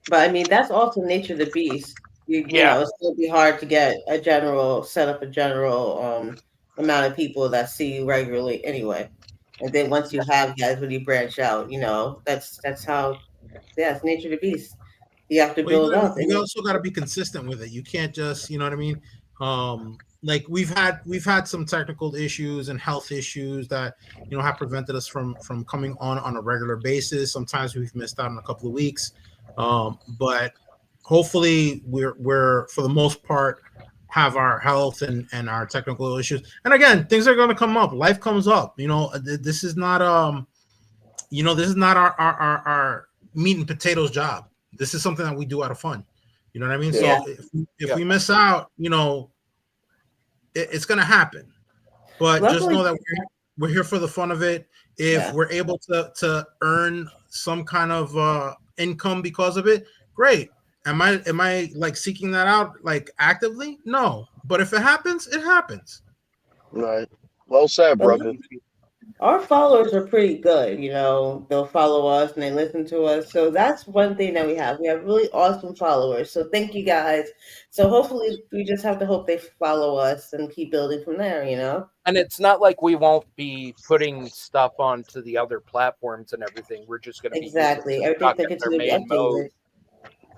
but I mean, that's also nature of the beast. You know, it's going to be hard to get set up a general amount of people that see you regularly anyway. And then once you have guys, when you branch out, you know, that's how, yeah, it's nature of the beast. You have to Well, build up. you also got to be consistent with it. You can't just, you know what I mean? Like we've had some technical issues and health issues that, you know, have prevented us from coming on a regular basis. Sometimes we've missed out on a couple of weeks, but hopefully we're for the most part have our health and our technical issues. And again, things are going to come up. Life comes up. You know, this is not this is not our meat and potatoes job. This is something that we do out of fun. You know what I mean? Yeah. So if we miss out, you know, it's going to happen. But Luckily, just know that we're here for the fun of it. If we're able to earn some kind of income because of it, great. Am I like seeking that out like actively? No. But if it happens, it happens. Right. Well said, brother. our followers are pretty good. You know, they'll follow us and they listen to us. So that's one thing that we have. We have really awesome followers. So thank you guys. So hopefully we just have to hope they follow us and keep building from there, you know? And it's not like we won't be putting stuff onto the other platforms and everything. We're just going to be exactly everything that gets to be updated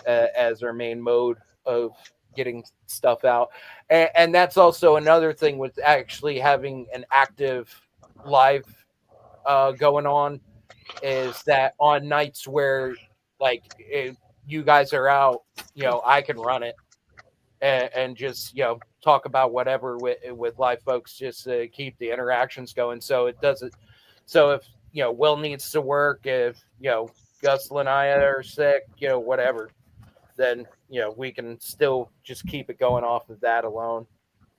as our main mode of getting stuff out. And that's also another thing with actually having an active live going on, is that on nights where like you guys are out, you know, I can run it and just, you know, talk about whatever with live folks, just to keep the interactions going. So it doesn't, so if, you know, Will needs to work, if, you know, Gus and I are sick, you know, whatever, then, you know, we can still just keep it going off of that alone.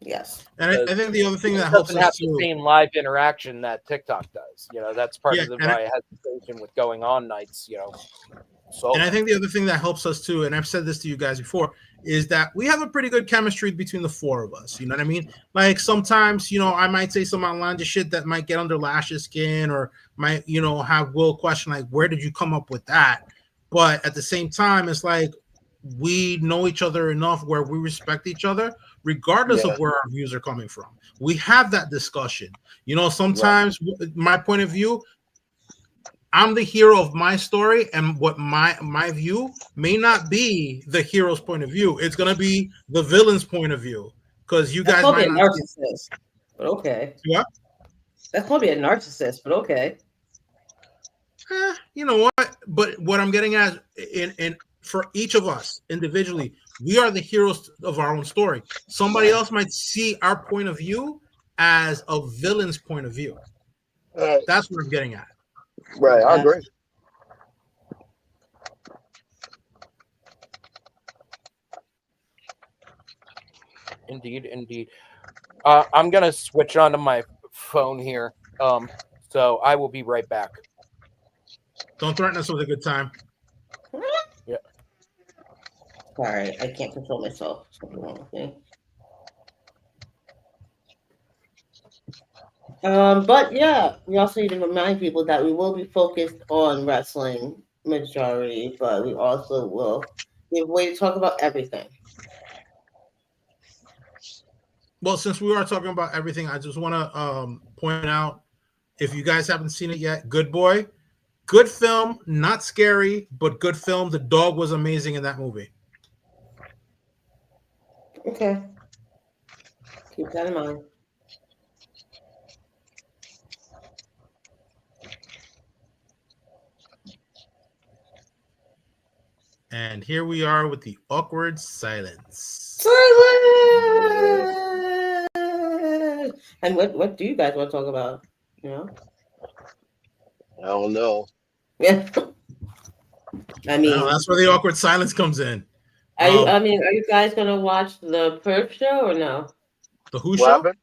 Yes. And I think the other thing that helps helps us have the same live interaction that TikTok does. You know, that's part of my hesitation with going on nights, you know. So, and I think the other thing that helps us too, and I've said this to you guys before, is that we have a pretty good chemistry between the four of us. You know what I mean? Like sometimes, you know, I might say some outlandish shit that might get under Lash's skin, or might, you know, have Will question like, where did you come up with that? But at the same time, it's like we know each other enough where we respect each other, regardless of where our views are coming from. We have that discussion. You know, sometimes my point of view, I'm the hero of my story, and what my view may not be the hero's point of view. It's gonna be the villain's point of view, because you guys might be a narcissist. But okay. What? That's probably a narcissist, but okay. You know what? But what I'm getting at, in for each of us individually, we are the heroes of our own story. Somebody else might see our point of view as a villain's point of view. That's what I'm getting at. Right, I agree. Indeed. I'm gonna switch onto my phone here. So I will be right back. Don't threaten us with a good time. Yeah. Sorry, I can't control myself. Something wrong with me. But yeah, we also need to remind people that we will be focused on wrestling majority, but we also will give way to talk about everything. Well, since we are talking about everything, I just want to point out, if you guys haven't seen it yet, Good Boy, good film, not scary, but good film. The dog was amazing in that movie. Okay, keep that in mind. And here we are with the awkward silence. Silence! And what do you guys want to talk about? You know? I don't know. Yeah. I mean, that's where the awkward silence comes in. Are you guys gonna watch the Perf show or no? The Who What show? happened?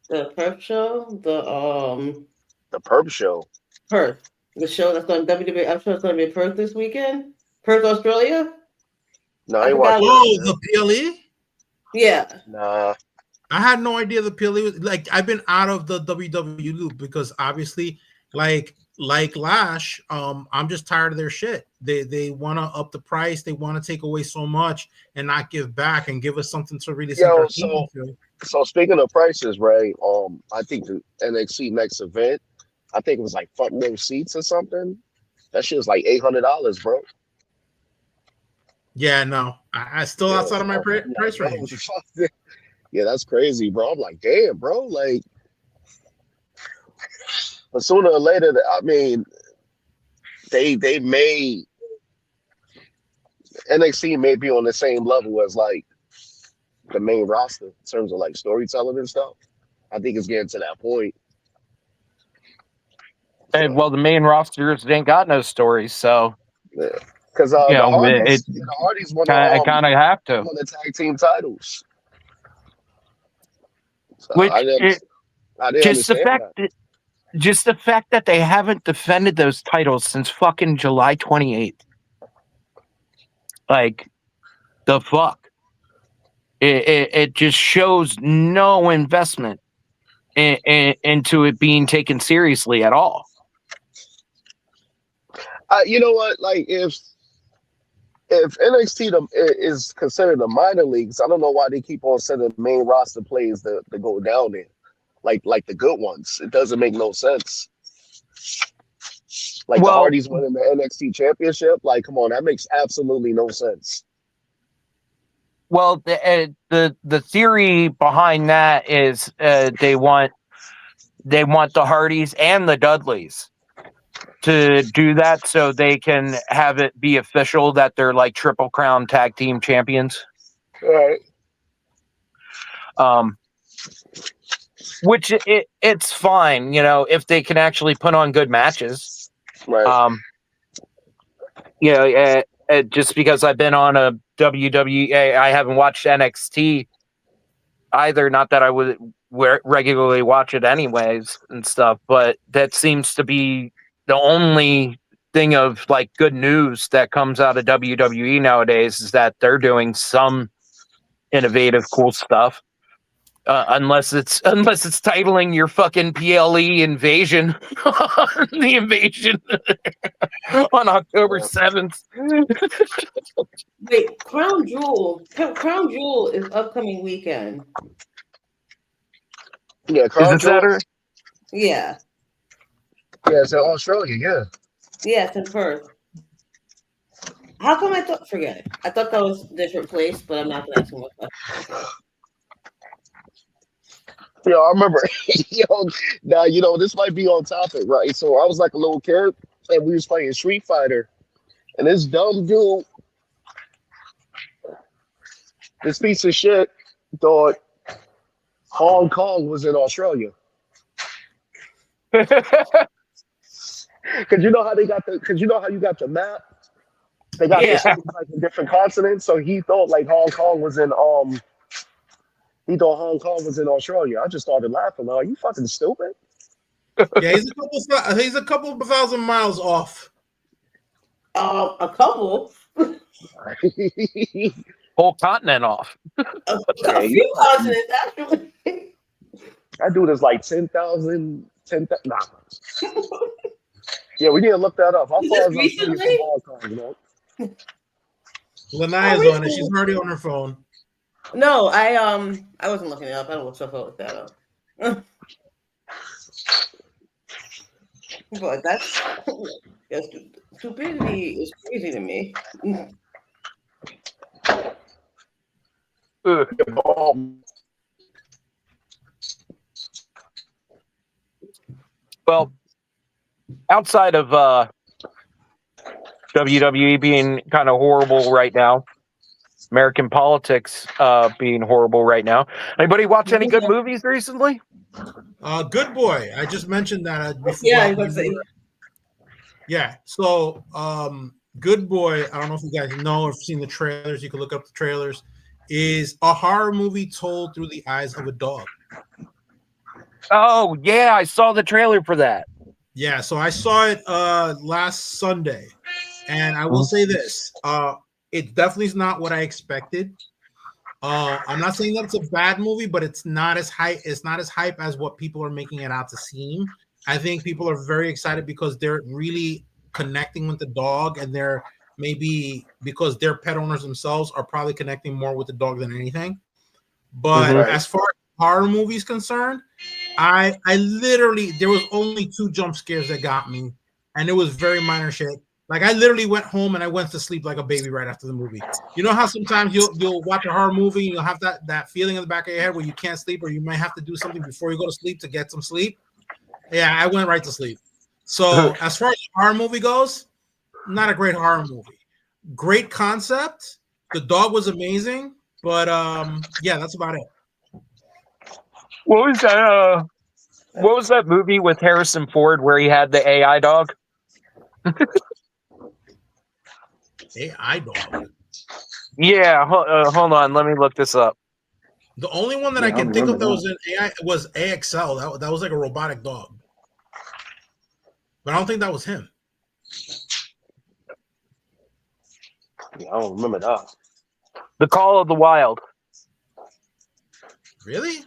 The Perf show, The Perp Show. Perth, the show that's on WWE. I'm sure it's gonna be Perth this weekend. Perth, Australia. No, I I ain't forgot. watching Oh, that. the PLE. Yeah. Nah. I had no idea the PLE was like. I've been out of the WWE loop because obviously, like Lash, I'm just tired of their shit. They want to up the price. They want to take away so much and not give back and give us something to really sink Yo, our teeth into. so speaking of prices, right? I think the NXT next event, I think it was like front row seats or something. That shit was like $800, bro. Yeah, no, I still Yeah, outside of my I'm like, price bro, what the range. fuck? Yeah, that's crazy, bro. I'm like, damn, bro. Like, but sooner or later, I mean, they may NXT may be on the same level as like the main roster in terms of like storytelling and stuff. I think it's getting to that point. And well, the main rosters ain't got no stories, so Yeah, because you the know it Hardys want kind of have to to. won the tag team titles. So Which I didn't just the understand fact that. that they haven't defended those titles since fucking July 28th. Like the fuck, it just shows no investment into it being taken seriously at all. You know what? Like if NXT is considered the minor leagues, I don't know why they keep on sending main roster players to go down there, like the good ones. It doesn't make no sense. Like the Well, Hardys winning the NXT championship, like come on, that makes absolutely no sense. well, the theory behind that is they want the Hardys and the Dudleys to do that so they can have it be official that they're like Triple Crown tag team champions. All right. Which it's fine, you know, if they can actually put on good matches. Right. You know, just because I've been on a WWE, I haven't watched NXT either. Not that I would regularly watch it anyways and stuff, but that seems to be the only thing of like good news that comes out of WWE nowadays is that they're doing some innovative, cool stuff. Unless it's titling your fucking PLE invasion, the invasion on October 7th. Wait, Crown Jewel is upcoming weekend. Yeah, Is it Saturday? Yeah. Yeah, it's in Australia. Yeah. Yeah, it's in Perth. How come forget it? I thought that was a different place, but I'm not gonna ask more questions. Yo, I remember. Now this might be on topic, right? So I was like a little kid, and we was playing Street Fighter, and this dumb dude, this piece of shit, thought Hong Kong was in Australia. Cause you know how you got the map. They got the states like in different continents, so he thought like Hong Kong was in He thought Hong Kong was in Australia. I just started laughing. Like, are you fucking stupid? Yeah, he's a couple of thousand miles off. A couple. Whole continent off. A few continents, actually. That dude is like 10,000. Nah. Yeah, we need to look that up. How far is Australia from Hong Kong, you know? Lanaya's on it. She's already on her phone. No, I wasn't looking it up. I don't look stuff up with that up. But that's stupidity is crazy to me. Well, outside of WWE being kind of horrible right now, American politics being horrible right now. Anybody watch any good movies recently? Good Boy. I just mentioned that before. Yeah, I was say. Yeah. So Good Boy, I don't know if you guys know or seen the trailers. You can look up the trailers. Is a horror movie told through the eyes of a dog. Oh yeah, I saw the trailer for that. Yeah, so I saw it last Sunday, and I will say this: it definitely is not what I expected. I'm not saying that it's a bad movie, but it's not as hype. It's not as hype as what people are making it out to seem. I think people are very excited because they're really connecting with the dog, and they're maybe because they're pet owners themselves are probably connecting more with the dog than anything. But Mhm. as far as horror movies concerned, I literally there was only 2 jump scares that got me, and it was very minor shit. Like I literally went home and I went to sleep like a baby right after the movie. You know how sometimes you'll watch a horror movie and you'll have that feeling in the back of your head where you can't sleep or you might have to do something before you go to sleep to get some sleep. Yeah, I went right to sleep. So as far as the horror movie goes, not a great horror movie. Great concept. The dog was amazing, but yeah, that's about it. What was that? What was that movie with Harrison Ford where he had the AI dog? AI dog. Yeah, hold on. Let me look this up. The only one that I can think of that was in AI was AXL. That was like a robotic dog, but I don't think that was him. Yeah, I don't remember that. The Call of the Wild. Really?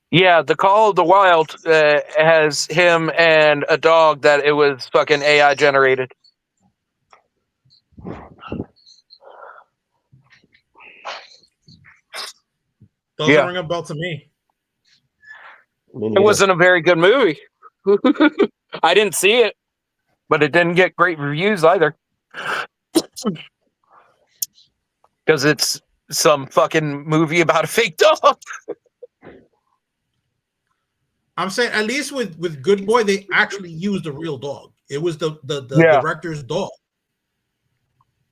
Yeah, The Call of the Wild has him and a dog that it was fucking AI generated. Doesn't ring a bell to me. It wasn't a very good movie. I didn't see it, but it didn't get great reviews either. Because it's some fucking movie about a fake dog. I'm saying at least with Good Boy, they actually used a real dog. It was the director's dog,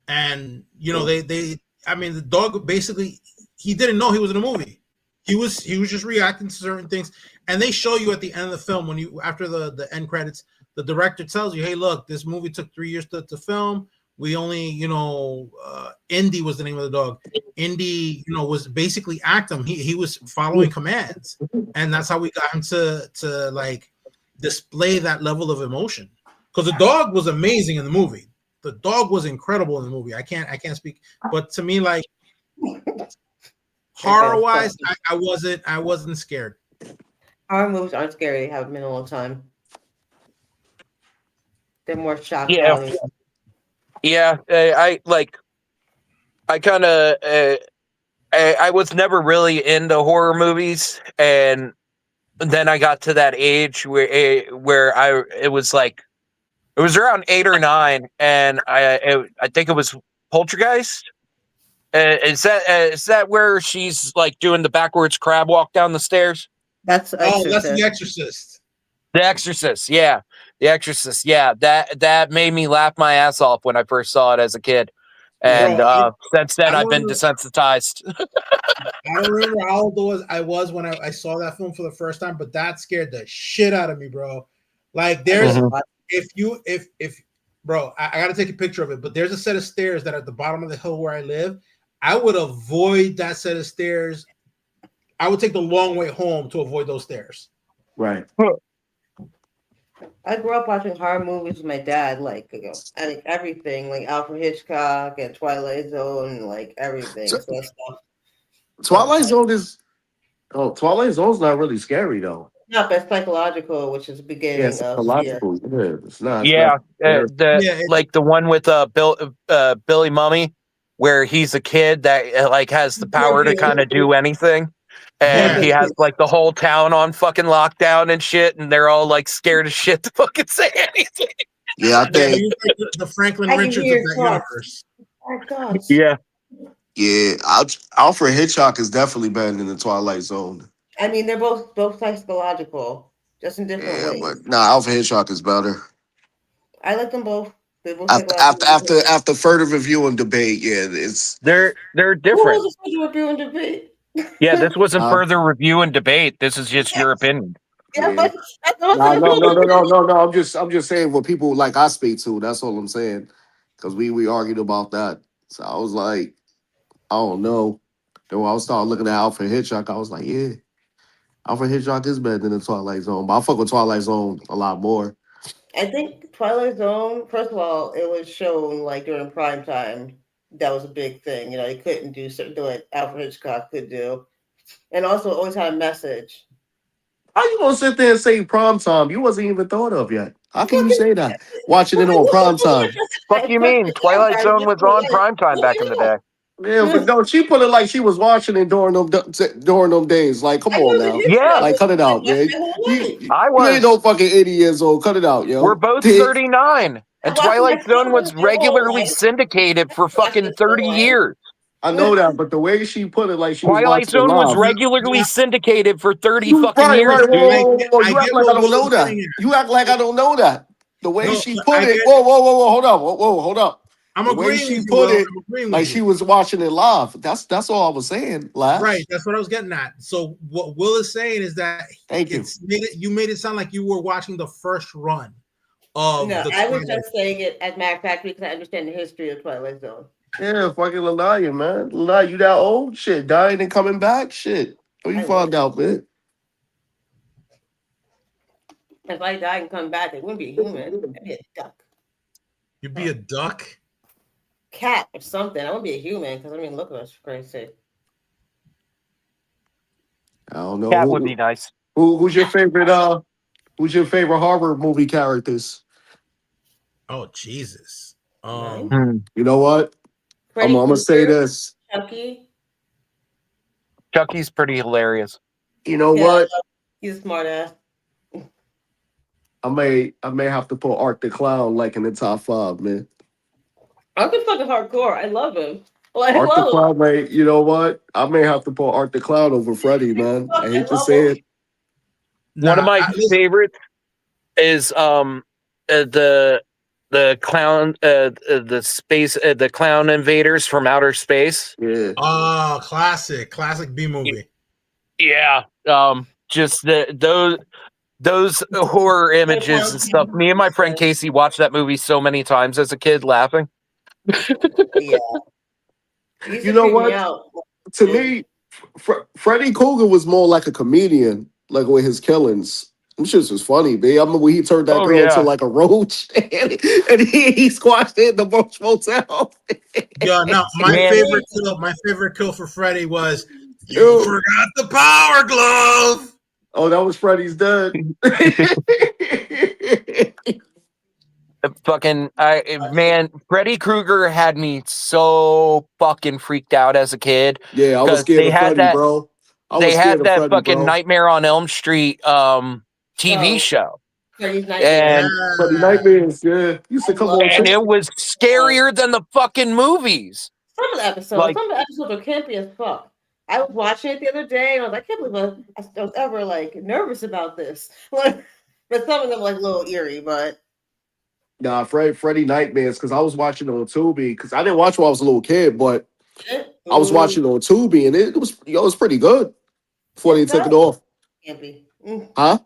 and you know they I mean the dog basically he didn't know he was in a movie. He was just reacting to certain things, and they show you at the end of the film when you after the end credits, the director tells you, hey, look, this movie took 3 years to film. We only, Indy was the name of the dog. Indy, was basically Actum. He was following commands, and that's how we got him to like display that level of emotion. Because the dog was amazing in the movie. The dog was incredible in the movie. I can't speak, but to me, like horror wise, I wasn't scared. Horror movies aren't scary. They haven't been in a long time. They're more shock Yeah. value. Yeah, I kind of I was never really into horror movies, and then I got to that age where it was around 8 or 9, and I think it was Poltergeist. Is that where she's like doing the backwards crab walk down the stairs? That's that's The Exorcist. The Exorcist, yeah. The Exorcist, yeah. That made me laugh my ass off when I first saw it as a kid. And since then I've been desensitized. I don't remember how old I was when I saw that film for the first time, but that scared the shit out of me, bro. Like there's if bro, I gotta take a picture of it, but there's a set of stairs that are at the bottom of the hill where I live. I would avoid that set of stairs. I would take the long way home to avoid those stairs. Right. I grew up watching horror movies with my dad, like everything, like Alfred Hitchcock and Twilight Zone, like everything. So stuff. Twilight Zone's not really scary though. No, but it's psychological, which is the beginning of psychological. Yeah, it's not. Like the one with Billy Mummy, where he's a kid that like has the power to kind of do anything. And he has like the whole town on fucking lockdown and shit, and they're all like scared as shit to fucking say anything. Yeah, I think the Franklin Richards of that universe. Oh God. Yeah. Yeah, Alfred Hitchcock is definitely better than the Twilight Zone. I mean, they're both psychological, just in different ways. But Alfred Hitchcock is better. I like them both. They both after further review and debate, they're different. What was the further review and debate? Yeah, this wasn't further review and debate. This is just your opinion. Yeah. No. I'm just saying what people like I speak to. That's all I'm saying. because we argued about that. So I was like, I don't know. Then when I started looking at Alfred Hitchcock, I was like, yeah, Alfred Hitchcock is better than the Twilight Zone. But I fuck with Twilight Zone a lot more. I think Twilight Zone, first of all, it was shown like during prime time. That was a big thing. You know, they couldn't do what Alfred Hitchcock could do. And also it always had a message. How you gonna sit there and say prime time? You wasn't even thought of yet. How can you Fucking- say that? Watching it on prime time. What do you mean? Twilight Zone was on primetime back in the day. Yeah, but no, she put it like she was watching it during them days. Like, come on now. Yeah. Like, cut it out, man. I You ain't no was. fucking 80 years old. Cut it out, yo. We're both 39. And I watched Twilight my Zone was whole life. regularly syndicated for fucking 30 years. I know that, but the way she put it, like she was Twilight watching it Zone was live. regularly syndicated for 30 You, fucking right, years, right. dude. Whoa. You I act get like I what don't know Will's that. saying. You act like I don't know that. The way No, she I put it. get- Whoa. Hold up. I'm The way agreeing she with you, put Will. it, I'm agreeing like with she you. was watching it live. That's all I was saying, Lash. Right, that's what I was getting at. So what Will is saying is that Thank you. you made it sound like you were watching the first run of No, the I was Twilight. just saying it as a matter of fact because I understand the history of Twilight Zone. Yeah, fucking Lanaya, man. Lanaya, you that old? Shit, dying and coming back? Shit. What you found out, man? If I die and come back, it wouldn't be a human. I'd be a duck. You'd be a duck? Cat or something. I wouldn't be a human because I mean, look at us, for Christ's sake. I don't know. Cat would be nice. Who's your favorite horror movie characters? Oh Jesus. Mine? You know what? Freddy I'm gonna say Krueger, this. Chucky. Chucky's pretty hilarious. You know Yeah, what? he's a smart ass. I may have to put Art the Clown like in the top 5, man. I'm just fucking hardcore. I love him. Like, Art the I love Clown, man. You know what? I may have to put Art the Clown over Freddy, man. I hate to love say him. it. One of my favorites is the clown the space the clown invaders from outer space. Yeah. Oh, classic B movie. Yeah. Just those horror images and stuff. Me and my friend Casey watched that movie so many times as a kid, laughing. Yeah. You know what? To me, Freddy Krueger was more like a comedian, like with his killings. Them shits was funny, babe. I remember when he turned that girl into like a roach and he squashed it in the Roach Motel. Yeah, no, my favorite kill for Freddy was you forgot the power glove. Oh, that was Freddy's dad. Freddy Krueger had me so fucking freaked out as a kid. Yeah, I was scared of Freddy, bro. They had that fucking Nightmare on Elm Street TV show. Freddy's And Freddy Nightmares, yeah. Used to come on. And it was scarier than the fucking movies. Some of the episodes are campy as fuck. I was watching it the other day and I was like, I can't believe I was ever like nervous about this. Like, but some of them like a little eerie, but nah, Freddy Nightmares, because I was watching it on Tubi, because I didn't watch when I was a little kid, but I was watching it on Tubi and it was pretty good before they took it off. Campy. Huh?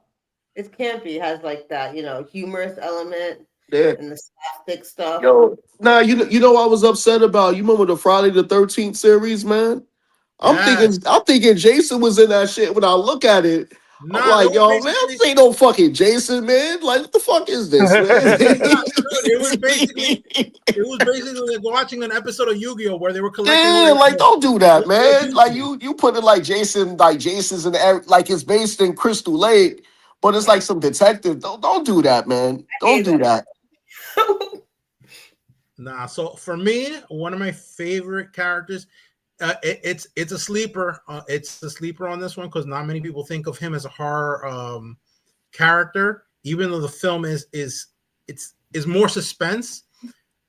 It's campy. It has like that, humorous element. Yeah. And the slapstick stuff. Yo, nah, you know I was upset about. You remember the Friday the 13th series, man? I'm thinking Jason was in that shit. When I look at it, I'm like, yo, man, this ain't no fucking Jason, man. Like, what the fuck is this, man? It was basically like watching an episode of Yu-Gi-Oh where they were collecting. Yeah, like don't do that, man. Like you put it like Jason's in like it's based in Crystal Lake, but it's like some detective. Don't do that, man. Don't do that. Nah, so for me, one of my favorite characters, it's a sleeper. It's a sleeper on this one because not many people think of him as a horror character, even though the film is more suspense.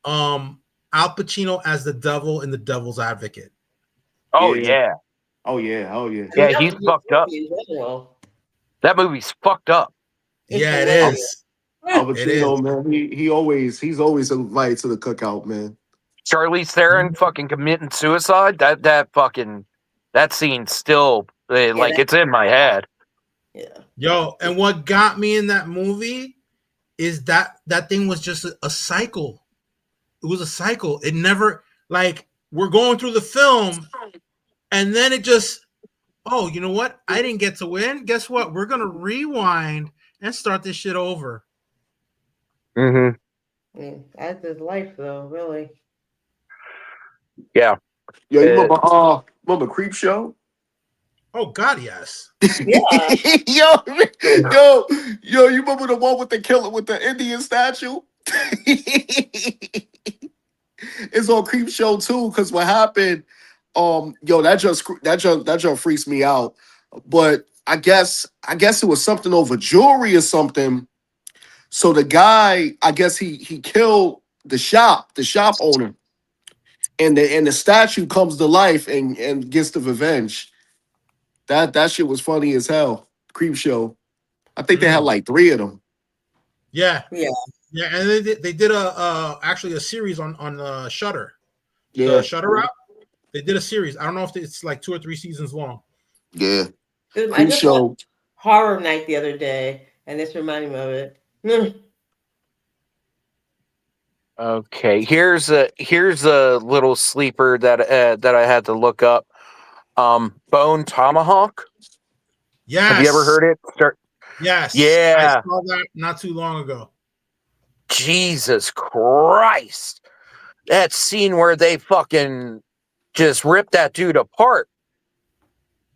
Al Pacino as the devil in The Devil's Advocate. Oh yeah. Yeah, he's fucked up. That movie's fucked up. Yeah, it is. Al Pacino, man, he's always invited to the cookout, man. Charlize Theron fucking committing suicide. That scene still it's in my head. Yeah. Yo, and what got me in that movie is that thing was just a cycle. was a cycle. It never, like, we're going through the film, and then it just, oh, you know what? I didn't get to win. Guess what? We're gonna rewind and start this shit over. That's his life, though. Really. Yeah. Yo, you remember Creep Show? Oh God, yes. Yeah. yo, you remember the one with the killer with the Indian statue? It's on Creep Show too, because what happened, yo, that just freaks me out. But I guess it was something over jewelry or something. So the guy, I guess he killed the shop owner, and the statue comes to life and gets the revenge. That shit was funny as hell. Creep Show. I think they had like 3 of them. Yeah, Yeah. and they did actually a series on Shudder. Yeah, Shudder out. They did a series. I don't know if it's like 2 or 3 seasons long. yeah. I Creep just Show. watched Horror Night the other day, and this reminded me of it. Okay, here's a little sleeper that I had to look up. Bone Tomahawk. Yes. Have you ever heard it? Yes. Yeah. I saw that not too long ago. Jesus Christ. That scene where they fucking just rip that dude apart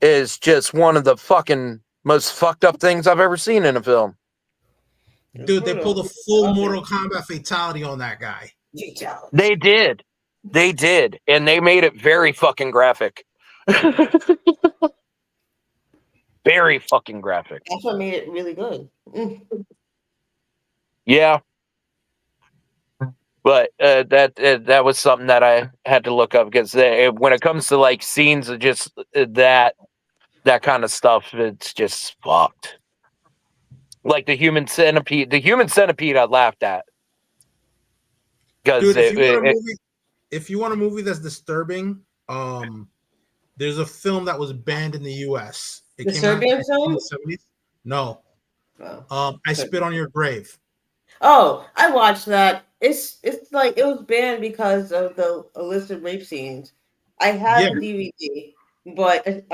is just one of the fucking most fucked up things I've ever seen in a film. Dude, they pulled a full Mortal Kombat fatality on that guy. They did. And they made it very fucking graphic. Very fucking graphic. That's what made it really good. Yeah. But that was something that I had to look up because when it comes to like scenes of just that kind of stuff, it's just fucked. Like the human centipede. I laughed at. Dude, if you want a movie that's disturbing, there's a film that was banned in the U.S. It The came Serbian out film? in the 70s. No. I Spit on Your Grave. Oh, I watched that. It's like it was banned because of the illicit rape scenes. I have the DVD, but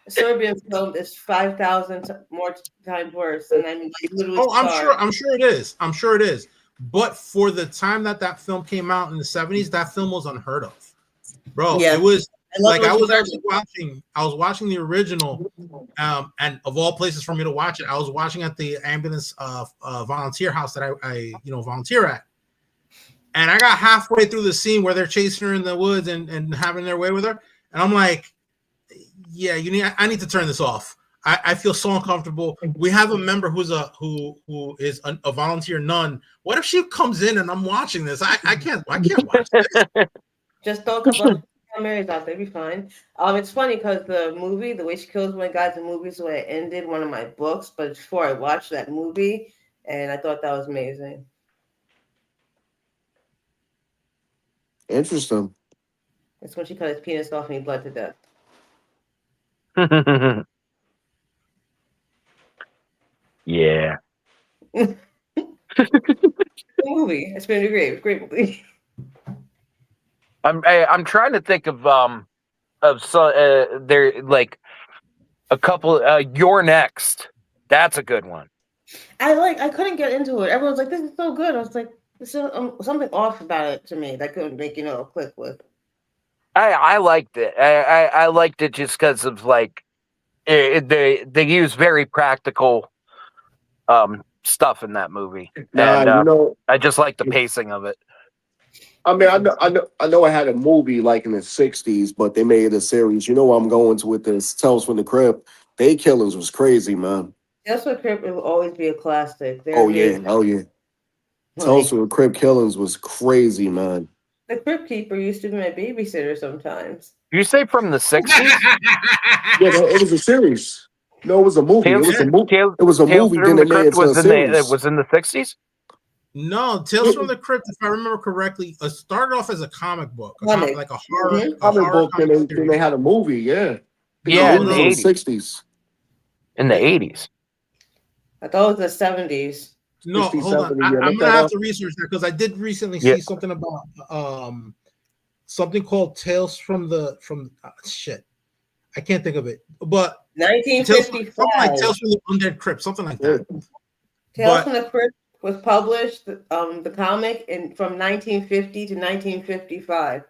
Serbian film is 5,000 more times worse, and I'm like literally. Oh, I'm sure it is. I'm sure it is. But for the time that film came out in the 70s, that film was unheard of, bro. Yeah. It was like I was watching the original, and of all places for me to watch it, I was watching at the ambulance volunteer house that I volunteer at. And I got halfway through the scene where they're chasing her in the woods and having their way with her. And I'm like, yeah, I need to turn this off. I feel so uncomfortable. We have a member who is a volunteer nun. What if she comes in and I'm watching this? I can't watch this. Just throw a couple of Marys out there, be fine. It's funny because the movie, The Way She Kills One Guys in Movies, where it ended one of my books, but before I watched that movie, and I thought that was amazing. Interesting. It's when she cut his penis off and he bled to death. Yeah. Good movie. It's been a great movie. I'm trying to think of there like a couple. You're Next. That's a good one. I couldn't get into it. Everyone's like, this is so good. I was like, there's something off about it to me that couldn't make click with. I liked it. I liked it just because of like they use very practical stuff in that movie, and I just like the pacing of it. I mean, I know I had a movie like in the 60s, but they made a series. You know where I'm going to with this Tales from the Crypt. They killings was crazy, man. Tales from the Crypt will always be a classic. Oh yeah. Tales from the Crypt killings was crazy, man. The Crypt Keeper used to be my babysitter sometimes. You say from the 60s? Yeah, it was a series. No, it was a movie. It was a movie. Then they made it to a series. It was in the 60s? No, Tales from the Crypt, if I remember correctly, started off as a comic book, like a horror comic book. Then they had a movie. Yeah, in the 60s. In the 80s. I thought it was the 70s. No, 60, hold on. 70, yeah, I'm look gonna that have up. to research that because I did recently Yeah. see something about something called Tales from shit. I can't think of it, but something like 1955. Tales from the Undead Crypt, something like Yeah. that. Tales But from the Crypt was published, the comic, from 1950 to 1955.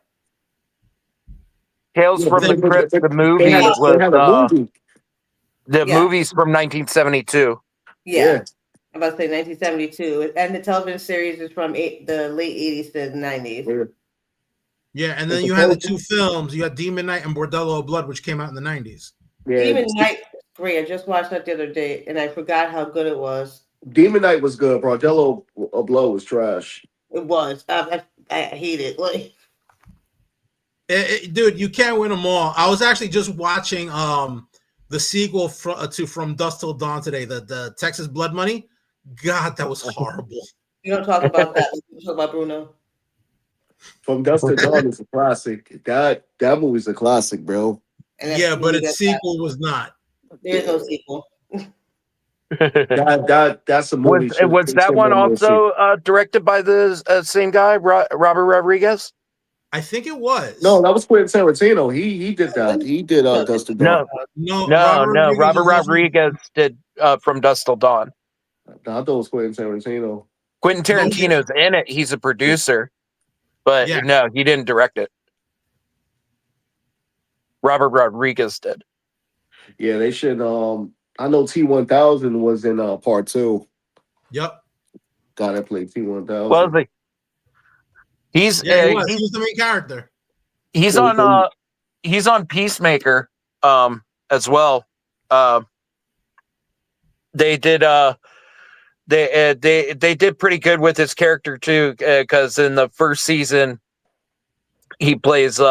Tales Yeah, from the Crypt, the movie had was a movie. the Yeah. movie's from 1972. Yeah. I'm about to say 1972. And the television series is from the late 80s to the 90s. yeah, and then you had the two films. You had Demon Knight and Bordello of Blood, which came out in the 90s. Yeah, Demon Knight was great. I just watched that the other day and I forgot how good it was. Demon Knight was good. Bordello of Blood was trash. It was. I hate it. Like, Dude, you can't win them all. I was actually just watching the sequel from Dusk Till Dawn today, the Texas Blood Money. God, that was horrible. you don't talk about that. You talk about Bruno. From Dusk Till Dawn is a classic. That movie's a classic, bro. And Yeah, but its sequel was not. There's no sequel. That's a movie. Was that one also directed by the same guy, Robert Rodriguez? I think it was. No, that was Quentin Tarantino. He did that. He did Dusk Till Dawn. No. Robert Rodriguez did From Dusk Till Dawn. No, I thought it was Quentin Tarantino. Quentin Tarantino's in it. He's a producer, but no, he didn't direct it. Robert Rodriguez did. Yeah, they should. I know T-1000 was in part 2. Yep. God, I played T-1000. Well, he's he was the main character. He's on Peacemaker as well. They did they did pretty good with his character too, because in the first season he plays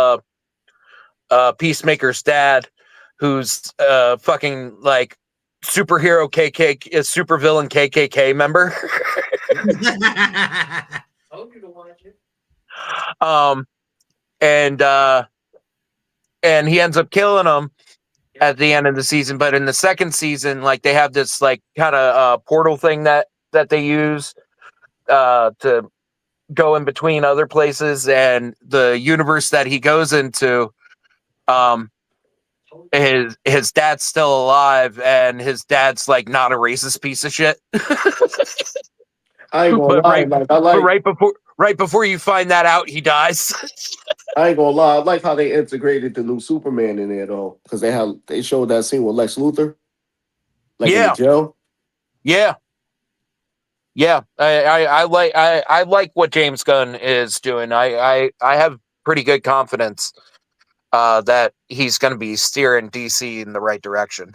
Peacemaker's dad, who's fucking like superhero supervillain KKK member. Told you to watch it. And he ends up killing him at the end of the season. But in the second season, like they have this like kind of portal thing that they use to go in between other places, and the universe that he goes into, his dad's still alive, and his dad's like not a racist piece of shit. I ain't gonna lie. But right before you find that out, he dies. I ain't gonna lie. I like how they integrated the new Superman in there though, because they showed that scene with Lex Luthor, like in the jail. Yeah. I like what James Gunn is doing. I have pretty good confidence that he's going to be steering DC in the right direction.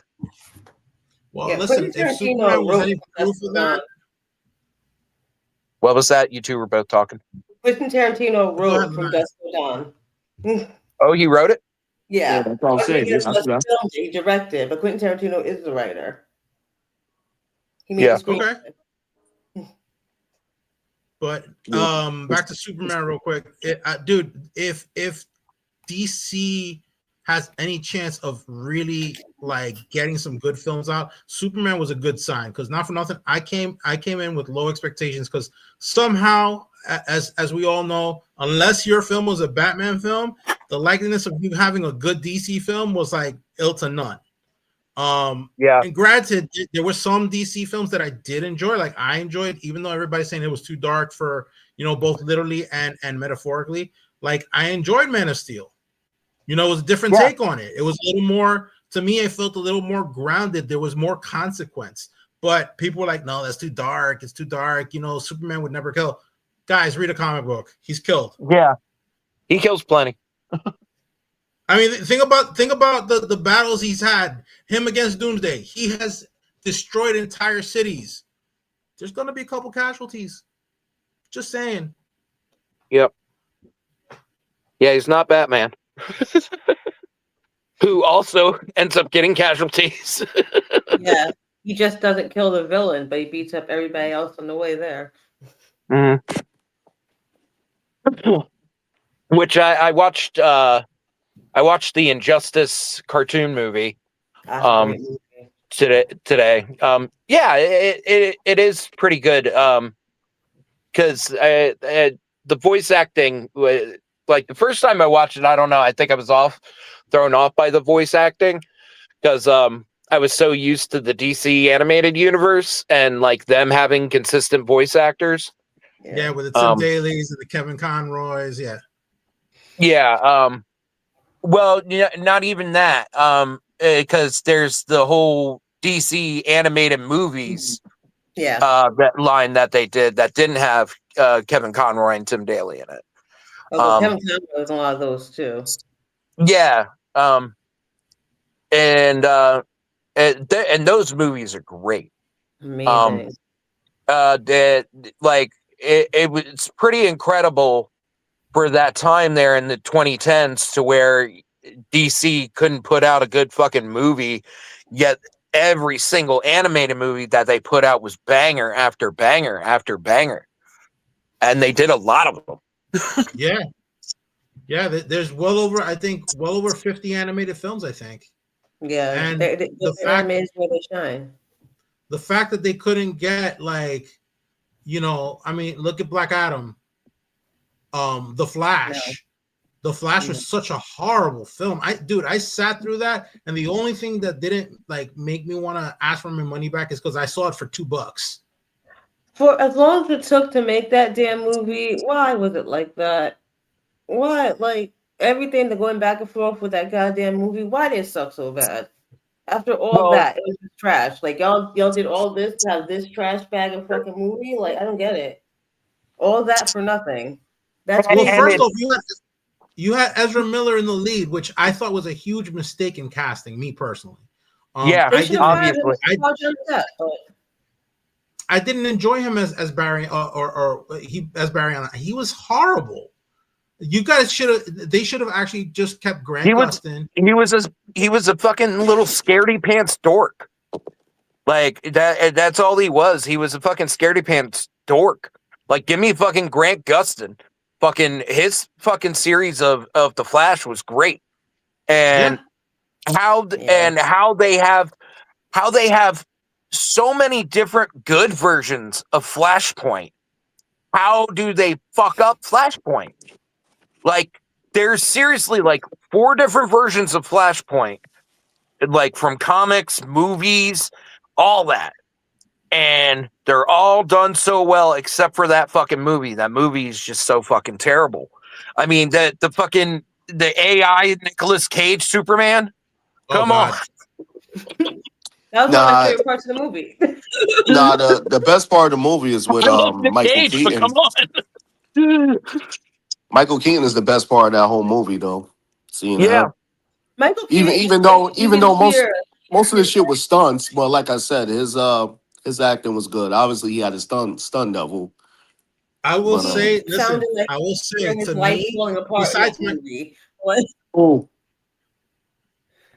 Well, listen, if Superman was any proof of that. What was that? You two were both talking. Quentin Tarantino wrote From Dusk Till Dawn. Oh, he wrote it? Yeah. That's what I'm saying. He directed, but Quentin Tarantino is the writer. He made the screenplay. Okay. But back to Superman real quick. Dude, if DC has any chance of really like getting some good films out, Superman was a good sign, because not for nothing, I came in with low expectations, because somehow, as we all know, unless your film was a Batman film, the likeliness of you having a good DC film was like ill to none. And granted, there were some DC films that I did enjoy. Like I enjoyed, even though everybody's saying it was too dark for, both literally and metaphorically. Like I enjoyed Man of Steel. It was a different take on it. It was a little more, to me, it felt a little more grounded. There was more consequence. But people were like, no, that's too dark. It's too dark. Superman would never kill. Guys, read a comic book. He's killed. Yeah. He kills plenty. I mean, think about the battles he's had. Him against Doomsday. He has destroyed entire cities. There's going to be a couple casualties. Just saying. Yep. Yeah, he's not Batman. Who also ends up getting casualties. Yeah. He just doesn't kill the villain, but he beats up everybody else on the way there. Mm-hmm. Which I watched. I watched the Injustice cartoon movie. today. Yeah, it is pretty good. Because the voice acting, like the first time I watched it, I don't know. I think I was thrown off by the voice acting because I was so used to the DC animated universe and like them having consistent voice actors. Yeah, with the Tim Daly's and the Kevin Conroys. Yeah. Yeah. Well, not even that. Because there's the whole DC animated movies. Yeah. That line that they did that didn't have Kevin Conroy and Tim Daly in it. Kevin Conroy was in a lot of those too. Yeah. And those movies are great. Amazing. It was pretty incredible for that time there in the 2010s to where DC couldn't put out a good fucking movie, yet every single animated movie that they put out was banger after banger after banger. And they did a lot of them. Yeah, there's well over 50 animated films, I think. Yeah, and the fact is where they shine. The fact that they couldn't get I mean, look at Black Adam, The Flash. No. The Flash was such a horrible film. I sat through that, and the only thing that didn't make me want to ask for my money back is because I saw it for $2. For as long as it took to make that damn movie, why was it like that? Why, everything that going back and forth with that goddamn movie? Why did it suck so bad? After all that, it was just trash. Y'all did all this to have this trash bag of fucking movie. I don't get it. All that for nothing. That's first off, you had Ezra Miller in the lead, which I thought was a huge mistake in casting. Me personally, obviously, I didn't enjoy him as Barry as Barry Allen. He was horrible. You guys they should have actually just kept Grant Gustin. He was a fucking little scaredy pants dork. That's all he was. He was a fucking scaredy pants dork. Give me fucking Grant Gustin. Fucking his fucking series of The Flash was great. And how they have so many different good versions of Flashpoint. How do they fuck up Flashpoint? There's seriously 4 different versions of Flashpoint, from comics, movies, all that. And they're all done so well, except for that fucking movie. That movie is just so fucking terrible. I mean, the AI Nicolas Cage Superman. Come on. That was one of my favorite parts of the movie. The best part of the movie is with Michael Cage, Keaton. Come on. Michael Keaton is the best part of that whole movie, though. Michael Keaton, even though most of the shit was stunts, but like I said, his acting was good. Obviously, he had his stun double. I will say to me, besides movie. What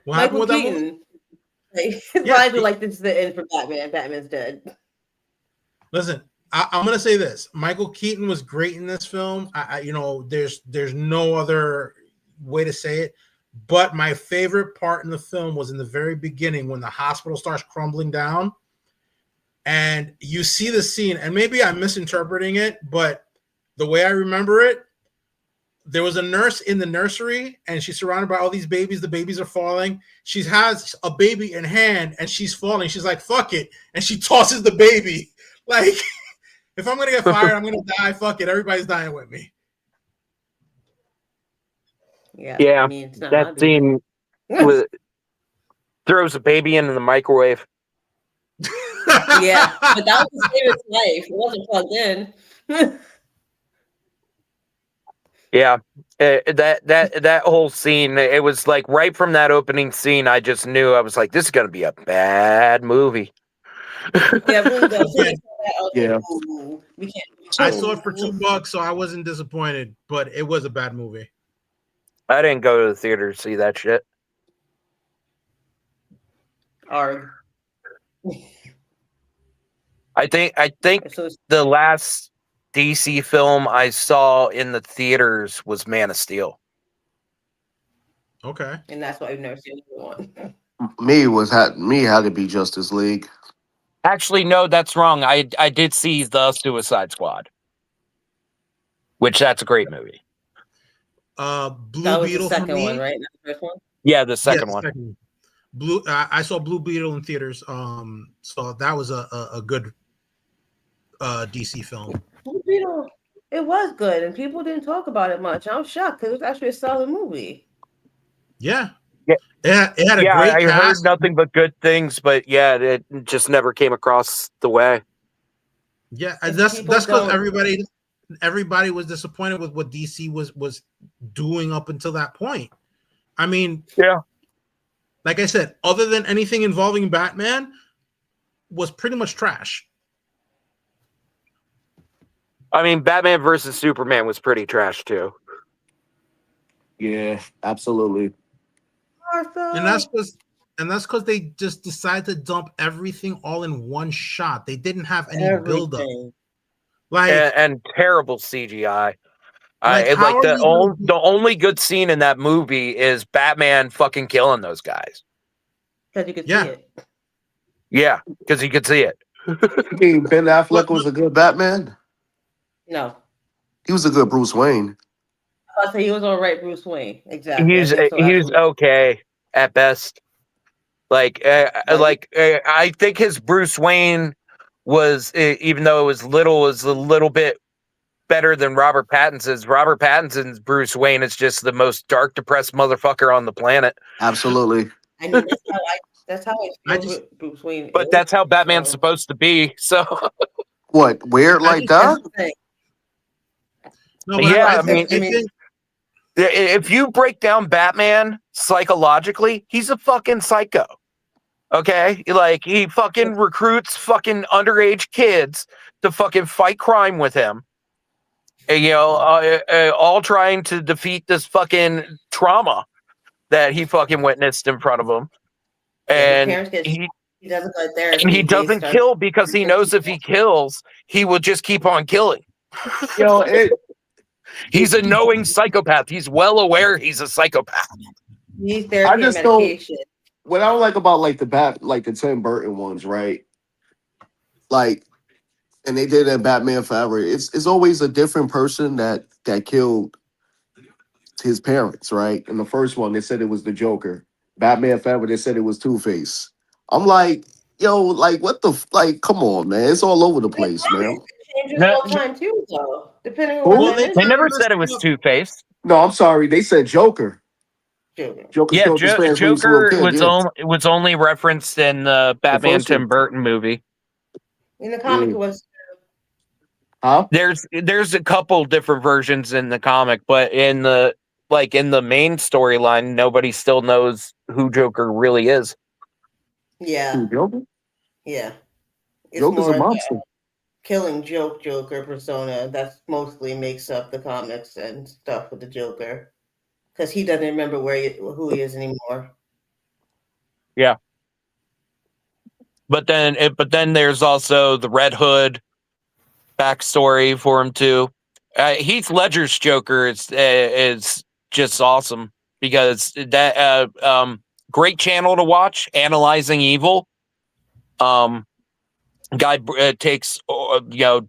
Michael Keaton. His lines were this is the end for Batman. Batman's dead. Listen, I'm gonna say this: Michael Keaton was great in this film. There's no other way to say it. But my favorite part in the film was in the very beginning when the hospital starts crumbling down, and you see the scene. And maybe I'm misinterpreting it, but the way I remember it, there was a nurse in the nursery, and she's surrounded by all these babies. The babies are falling. She has a baby in hand, and she's falling. She's like, "Fuck it," and she tosses the baby. If I'm gonna get fired, I'm gonna die. Fuck it. Everybody's dying with me. Yeah. I mean, that scene throws a baby into the microwave. Yeah, but that was his favorite life. It wasn't plugged in. Yeah, that whole scene. It was right from that opening scene. I just knew. I was like, this is gonna be a bad movie. Yeah. I saw it for $2, so I wasn't disappointed, but it was a bad movie. I didn't go to the theater to see that shit. Arg. I think the last DC film I saw in the theaters was Man of Steel. Okay. And that's why I've never seen the one. Me had to be Justice League. Actually, no, that's wrong. I did see the Suicide Squad, which that's a great movie. Blue That was Beetle the second for me. one, right? Not the first one. Yeah, the second one. Second. Blue. I saw Blue Beetle in theaters. So that was a good DC film. Blue Beetle, it was good, and people didn't talk about it much. I'm shocked because it was actually a solid movie. Yeah. Yeah. It had a great I cast. heard nothing but good things, but yeah, it just never came across the way. Yeah, and that's because everybody was disappointed with what DC was doing up until that point. I mean, yeah, like I said, other than anything involving Batman, was pretty much trash. I mean, Batman versus Superman was pretty trash too. Yeah, absolutely. And that's because they just decided to dump everything all in one shot. They didn't have any build up. Like and terrible CGI. Like, the only good scene in that movie is Batman fucking killing those guys. Because you could see it. Yeah, because you could see it. You mean Ben Affleck was a good Batman? No. He was a good Bruce Wayne. I'll say he was all right, Bruce Wayne. Exactly. He was okay at best. I think his Bruce Wayne was, even though it was a little bit better than Robert Pattinson's. Robert Pattinson's Bruce Wayne is just the most dark, depressed motherfucker on the planet. Absolutely. I mean, that's how I feel with Bruce Wayne. But that's how Batman's supposed to be. So what? Weird like that? No, yeah, I mean, if you break down Batman psychologically, he's a fucking psycho. Okay, like he fucking recruits fucking underage kids to fucking fight crime with him. All trying to defeat this fucking trauma that he fucking witnessed in front of him. And he doesn't go therapy. And he doesn't kill because he knows if he kills, he will just keep on killing. He's a knowing psychopath. He's well aware he's a psychopath. He's therapy and medication. What I don't like about the Tim Burton ones, right? Like, and they did that Batman Forever. It's always a different person that killed his parents, right? In the first one, they said it was the Joker. Batman Forever, they said it was Two-Face. I'm like, yo, like what come on, man. It's all over the place, man. Changes all the time too, though. Depending on what they never said it was Two-Face. No, I'm sorry. They said Joker. Joker was only referenced in the Batman Tim Burton movie. In the comic, it was. Huh? There's a couple different versions in the comic, but in the main storyline, nobody still knows who Joker really is. Yeah. Joker? Yeah. It's Joker's a monster. Killing Joker persona that's mostly makes up the comics and stuff with the Joker. Because he doesn't remember who he is anymore. Yeah. But then there's also the Red Hood backstory for him too. Heath Ledger's Joker is just awesome because that great channel to watch, Analyzing Evil. Guy takes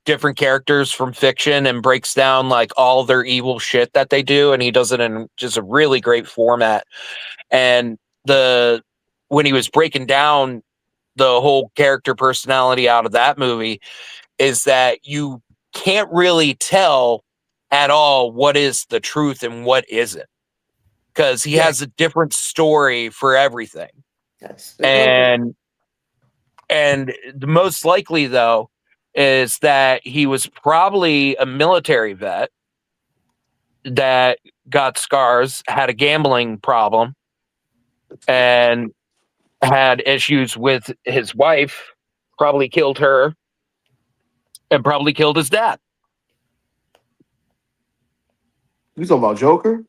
different characters from fiction and breaks down like all their evil shit that they do, and he does it in just a really great format. And when he was breaking down the whole character personality out of that movie, is that you can't really tell at all what is the truth and what isn't, because he has a different story for everything. And the most likely, though, is that he was probably a military vet that got scars, had a gambling problem, and had issues with his wife, probably killed her, and probably killed his dad. You talking about Joker?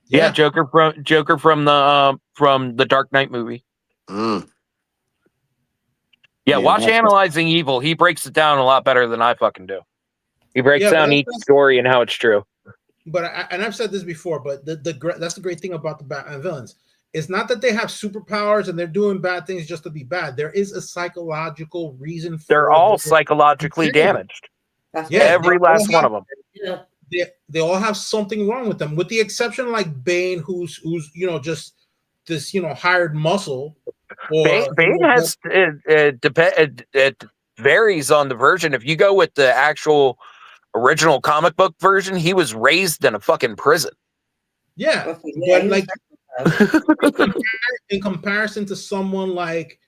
Yeah, Joker from the Dark Knight movie. Yeah, watch Analyzing Evil. He breaks it down a lot better than I fucking do. He breaks down each story and how it's true. But I've said this before, but that's the great thing about the Batman villains it's not that they have superpowers and they're doing bad things just to be bad. There is a psychological reason for They're all their psychologically insanity. damaged. That's Yeah, right. Every last one of them. Yeah. They all have something wrong with them, with the exception like Bane, who's just this hired muscle. Or Bane has it varies on the version. If you go with the actual original comic book version, he was raised in a fucking prison. Yeah, Yeah, but he was like in comparison to someone like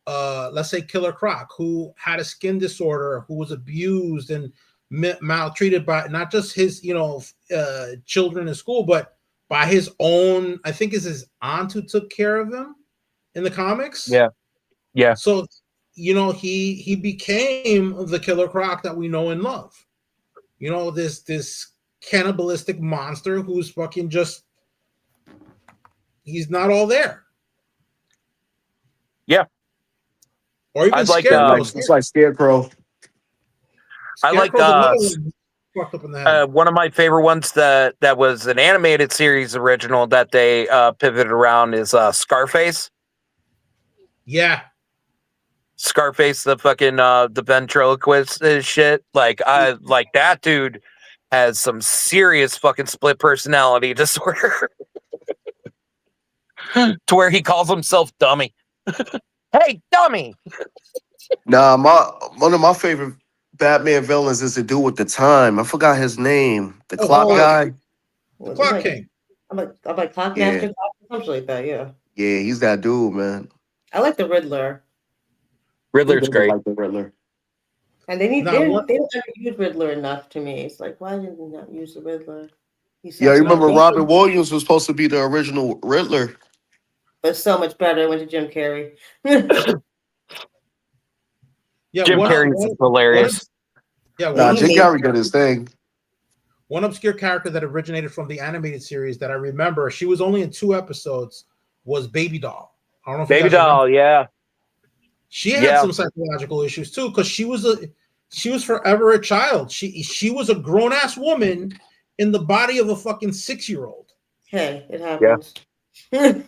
let's say Killer Croc, who had a skin disorder, who was abused and maltreated by not just his children in school, but by his own, I think is his aunt who took care of him in the comics. Yeah. So he became the Killer Croc that we know and love. This cannibalistic monster who's fucking just, he's not all there. Yeah. Or even Scarecrow. It's like Scarecrow. I like one of my favorite ones that was an animated series original that they pivoted around is Scarface. Yeah. Scarface, the fucking the ventriloquist shit. Like that dude has some serious fucking split personality disorder. To where he calls himself dummy. Hey, dummy. Nah, one of my favorite Batman villains is the dude with the time. I forgot his name. The clock guy. The Clock King. I'm like Clock Master, something like that. Yeah. Yeah, he's that dude, man. I like the Riddler. Riddler's great. Like the Riddler. And they don't use Riddler enough to me. It's like, why did they not use the Riddler? Yeah, you remember Robin Williams was supposed to be the original Riddler. But so much better. It went to Jim Carrey. Yeah, Jim Carrey's hilarious. Jim Carrey did his thing. One obscure character that originated from the animated series that I remember, she was only in 2 episodes, was Baby Doll. I don't know if Baby Doll, yeah. She had some psychological issues too, because she was forever a child. She was a grown-ass woman in the body of a fucking 6-year-old. Hey, it happens. Yeah.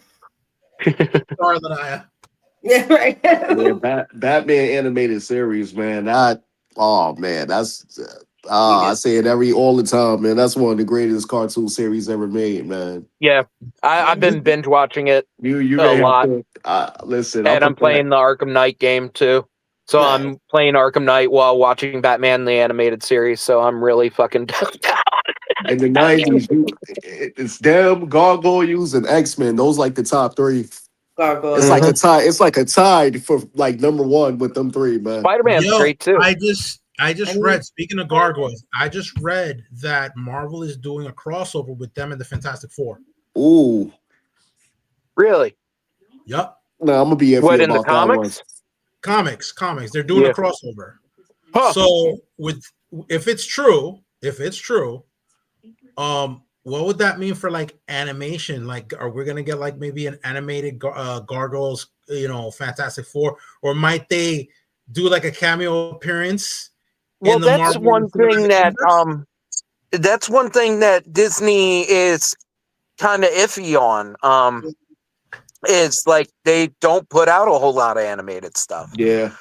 Sorry, Lanaya. Yeah, right. Batman animated series, man. That's I say it all the time, man. That's one of the greatest cartoon series ever made, man. Yeah, I've been binge watching it You a lot. Listen, and I'm playing the Arkham Knight game too. So nice. I'm playing Arkham Knight while watching Batman the animated series. So I'm really fucking down. In the 90s, it's them, Gargoyles, and X-Men. Those like the top 3. Gargoyles. It's like a tie for like number 1 with them 3, man. Spider-Man's great too. I just read, speaking of Gargoyles, I just read that Marvel is doing a crossover with them and the Fantastic Four. Ooh. Really? Yep. No, I'm gonna be what in the comics? Comics. They're doing a crossover. Huh. So if it's true, what would that mean for like animation? Like, are we gonna get like maybe an animated Gargoyles, Fantastic Four, or might they do like a cameo appearance? Well, that's one thing that's one thing that Disney is kind of iffy on. It's like they don't put out a whole lot of animated stuff. Yeah.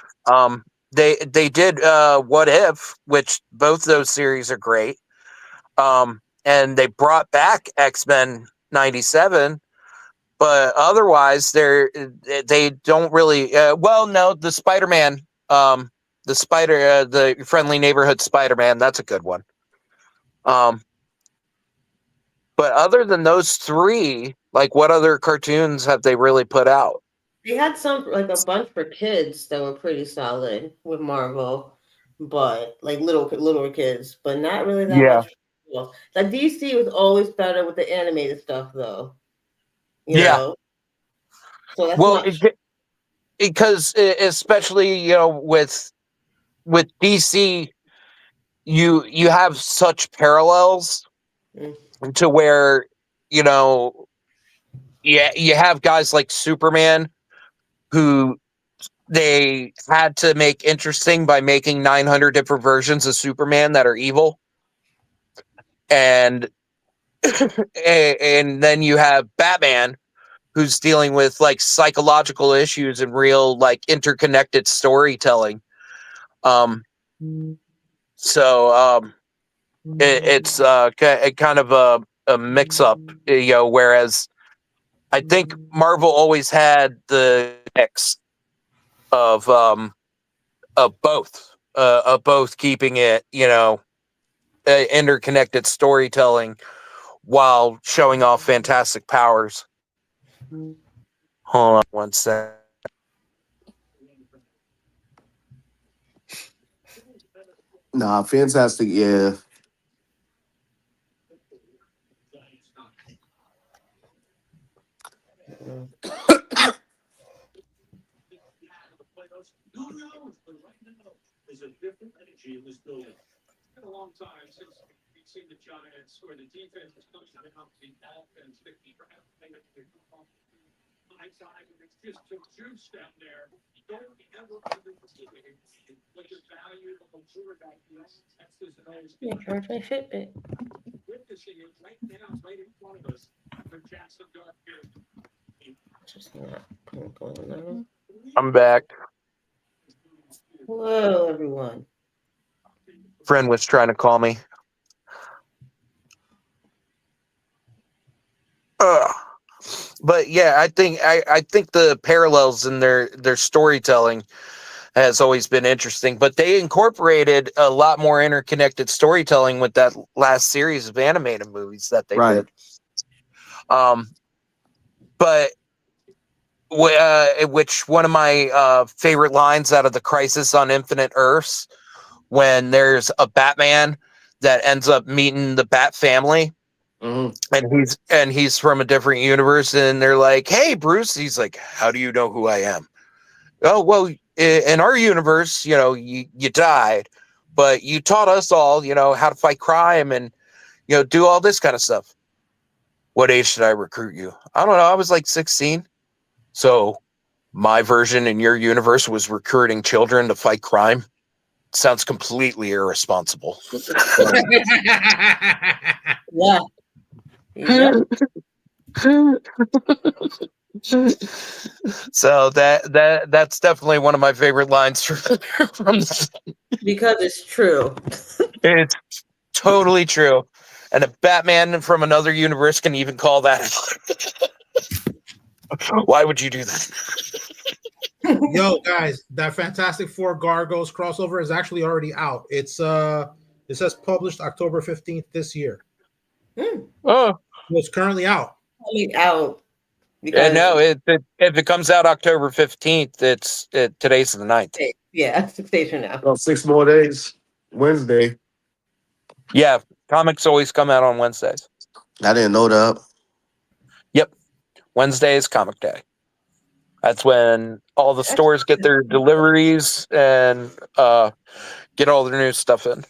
They did What If, which both those series are great. And they brought back X-Men 97, but otherwise they don't really the Spider-Man, the Friendly Neighborhood Spider-Man, that's a good one. But other than those 3, like what other cartoons have they really put out? They had some, like a bunch for kids that were pretty solid with Marvel, but like littler kids, but not really that much. Like DC was always better with the animated stuff, though. You know? So that's because especially with DC, you have such parallels to where you have guys like Superman who they had to make interesting by making 900 different versions of Superman that are evil. And and then you have Batman, who's dealing with like psychological issues and real like interconnected storytelling. So it's kind of a mix up, whereas I think Marvel always had the mix of both keeping it, interconnected storytelling while showing off fantastic powers. Hold on one sec. Nah, fantastic. Yeah. Yeah, charge my Fitbit. Just not going on. I'm back. Hello, everyone. Friend was trying to call me. But yeah, I think the parallels in their storytelling has always been interesting. But they incorporated a lot more interconnected storytelling with that last series of animated movies that they did. But which one of my favorite lines out of the Crisis on Infinite Earths, when there's a Batman that ends up meeting the Bat family. Mm-hmm. And he's from a different universe, and they're like, "Hey, Bruce." He's like, "How do you know who I am?" "Oh, well, in our universe, you died, but you taught us all, how to fight crime and do all this kind of stuff." "What age did I recruit you?" "I don't know. I was like 16." "So my version in your universe was recruiting children to fight crime? Sounds completely irresponsible." Yeah. So that's definitely one of my favorite lines from because it's true. It's totally true. And a Batman from another universe can even call that out. Why would you do that? Yo, guys, that Fantastic Four Gargoyles crossover is actually already out. It says published October 15th this year. Oh, it's currently out. Out. Yeah, no, if it comes out October 15th, today's the 9th. Yeah, 6 days from now. Well, 6 more days. Wednesday. Yeah, comics always come out on Wednesdays. I didn't know that. Yep. Wednesday is comic day. That's when all the stores get their deliveries and get all their new stuff in.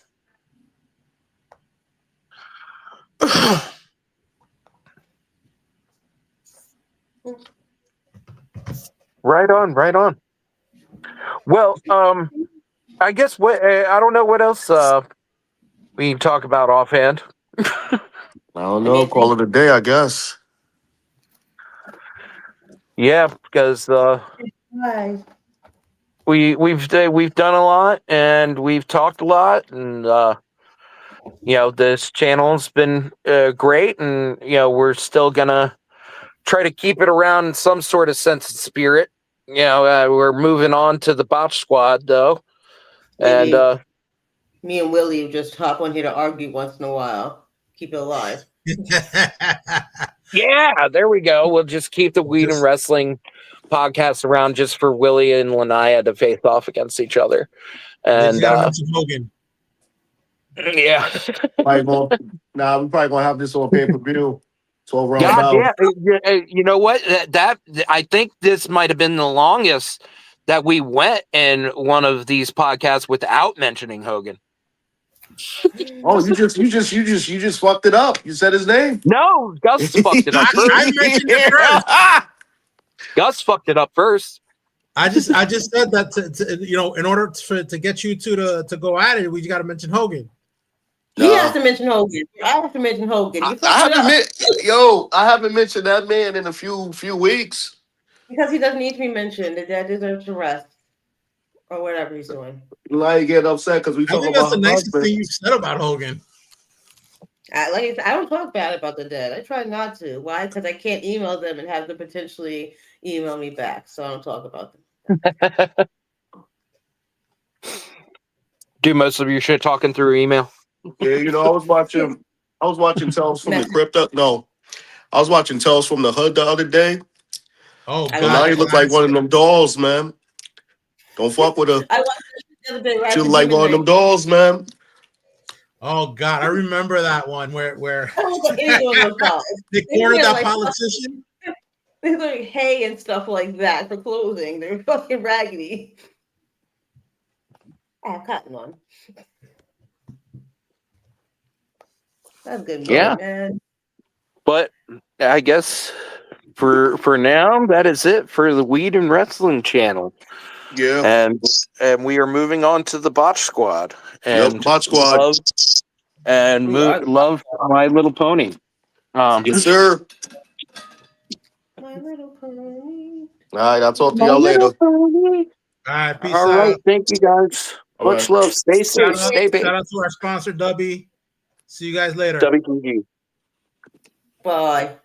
Right on. Well, I guess I don't know what else we can talk about offhand. I don't know. Call it a day, I guess. Yeah, because we've done a lot and we've talked a lot, and this channel's been great, and we're still gonna try to keep it around some sort of sense of spirit. We're moving on to the Botch Squad though. Maybe and me and Willie just hop on here to argue once in a while. Keep it alive. Yeah, there we go. We'll just keep the Weed and Wrestling podcast around just for Willie and Lanaya to face off against each other. And Hogan. Yeah. We're probably gonna have this on pay-per-view. 12 round God damn. You know what? That I think this might have been the longest that we went in one of these podcasts without mentioning Hogan. Oh, you just fucked it up. You said his name. No, Gus fucked it up first. I mentioned it first. Gus fucked it up first. I just said that to in order to get you two to go at it, we got to mention Hogan. He has to mention Hogan. I have to mention Hogan. You I haven't mentioned that man in a few weeks. Because he doesn't need to be mentioned. The dad deserves to rest. Or whatever he's doing. Like get upset because we I talk think about that's the nicest husband. thing you said about Hogan. I don't talk bad about the dead. I try not to. Why? Because I can't email them and have them potentially email me back. So I don't talk about them. Do most of your shit talking through email? Yeah, I was watching Tales from the Crypt. No, I was watching Tales from the Hood the other day. Oh, I God. Now you look like one of them dolls, man. Don't fuck with her. I watched this the other day. Right She after look like Demon one of them Knight. dolls, man. Oh, God. I remember that one where I don't look like anyone was college. they cornered that politician. They look like hay and stuff like that for clothing. They're fucking raggedy. I have cotton on. That's a good moment, Yeah. man. But I guess for now, that is it for the Weed and Wrestling channel. Yeah. And we are moving on to the Botch Squad. And Botch Squad. Love My Little Pony. Yes, sir. My Little Pony. All right, I'll talk to y'all later. All right, peace All out. right, thank you guys. All Much right. love. Stay safe. Stay Shout out to our sponsor, Dubby. See you guys later. WTG. Bye.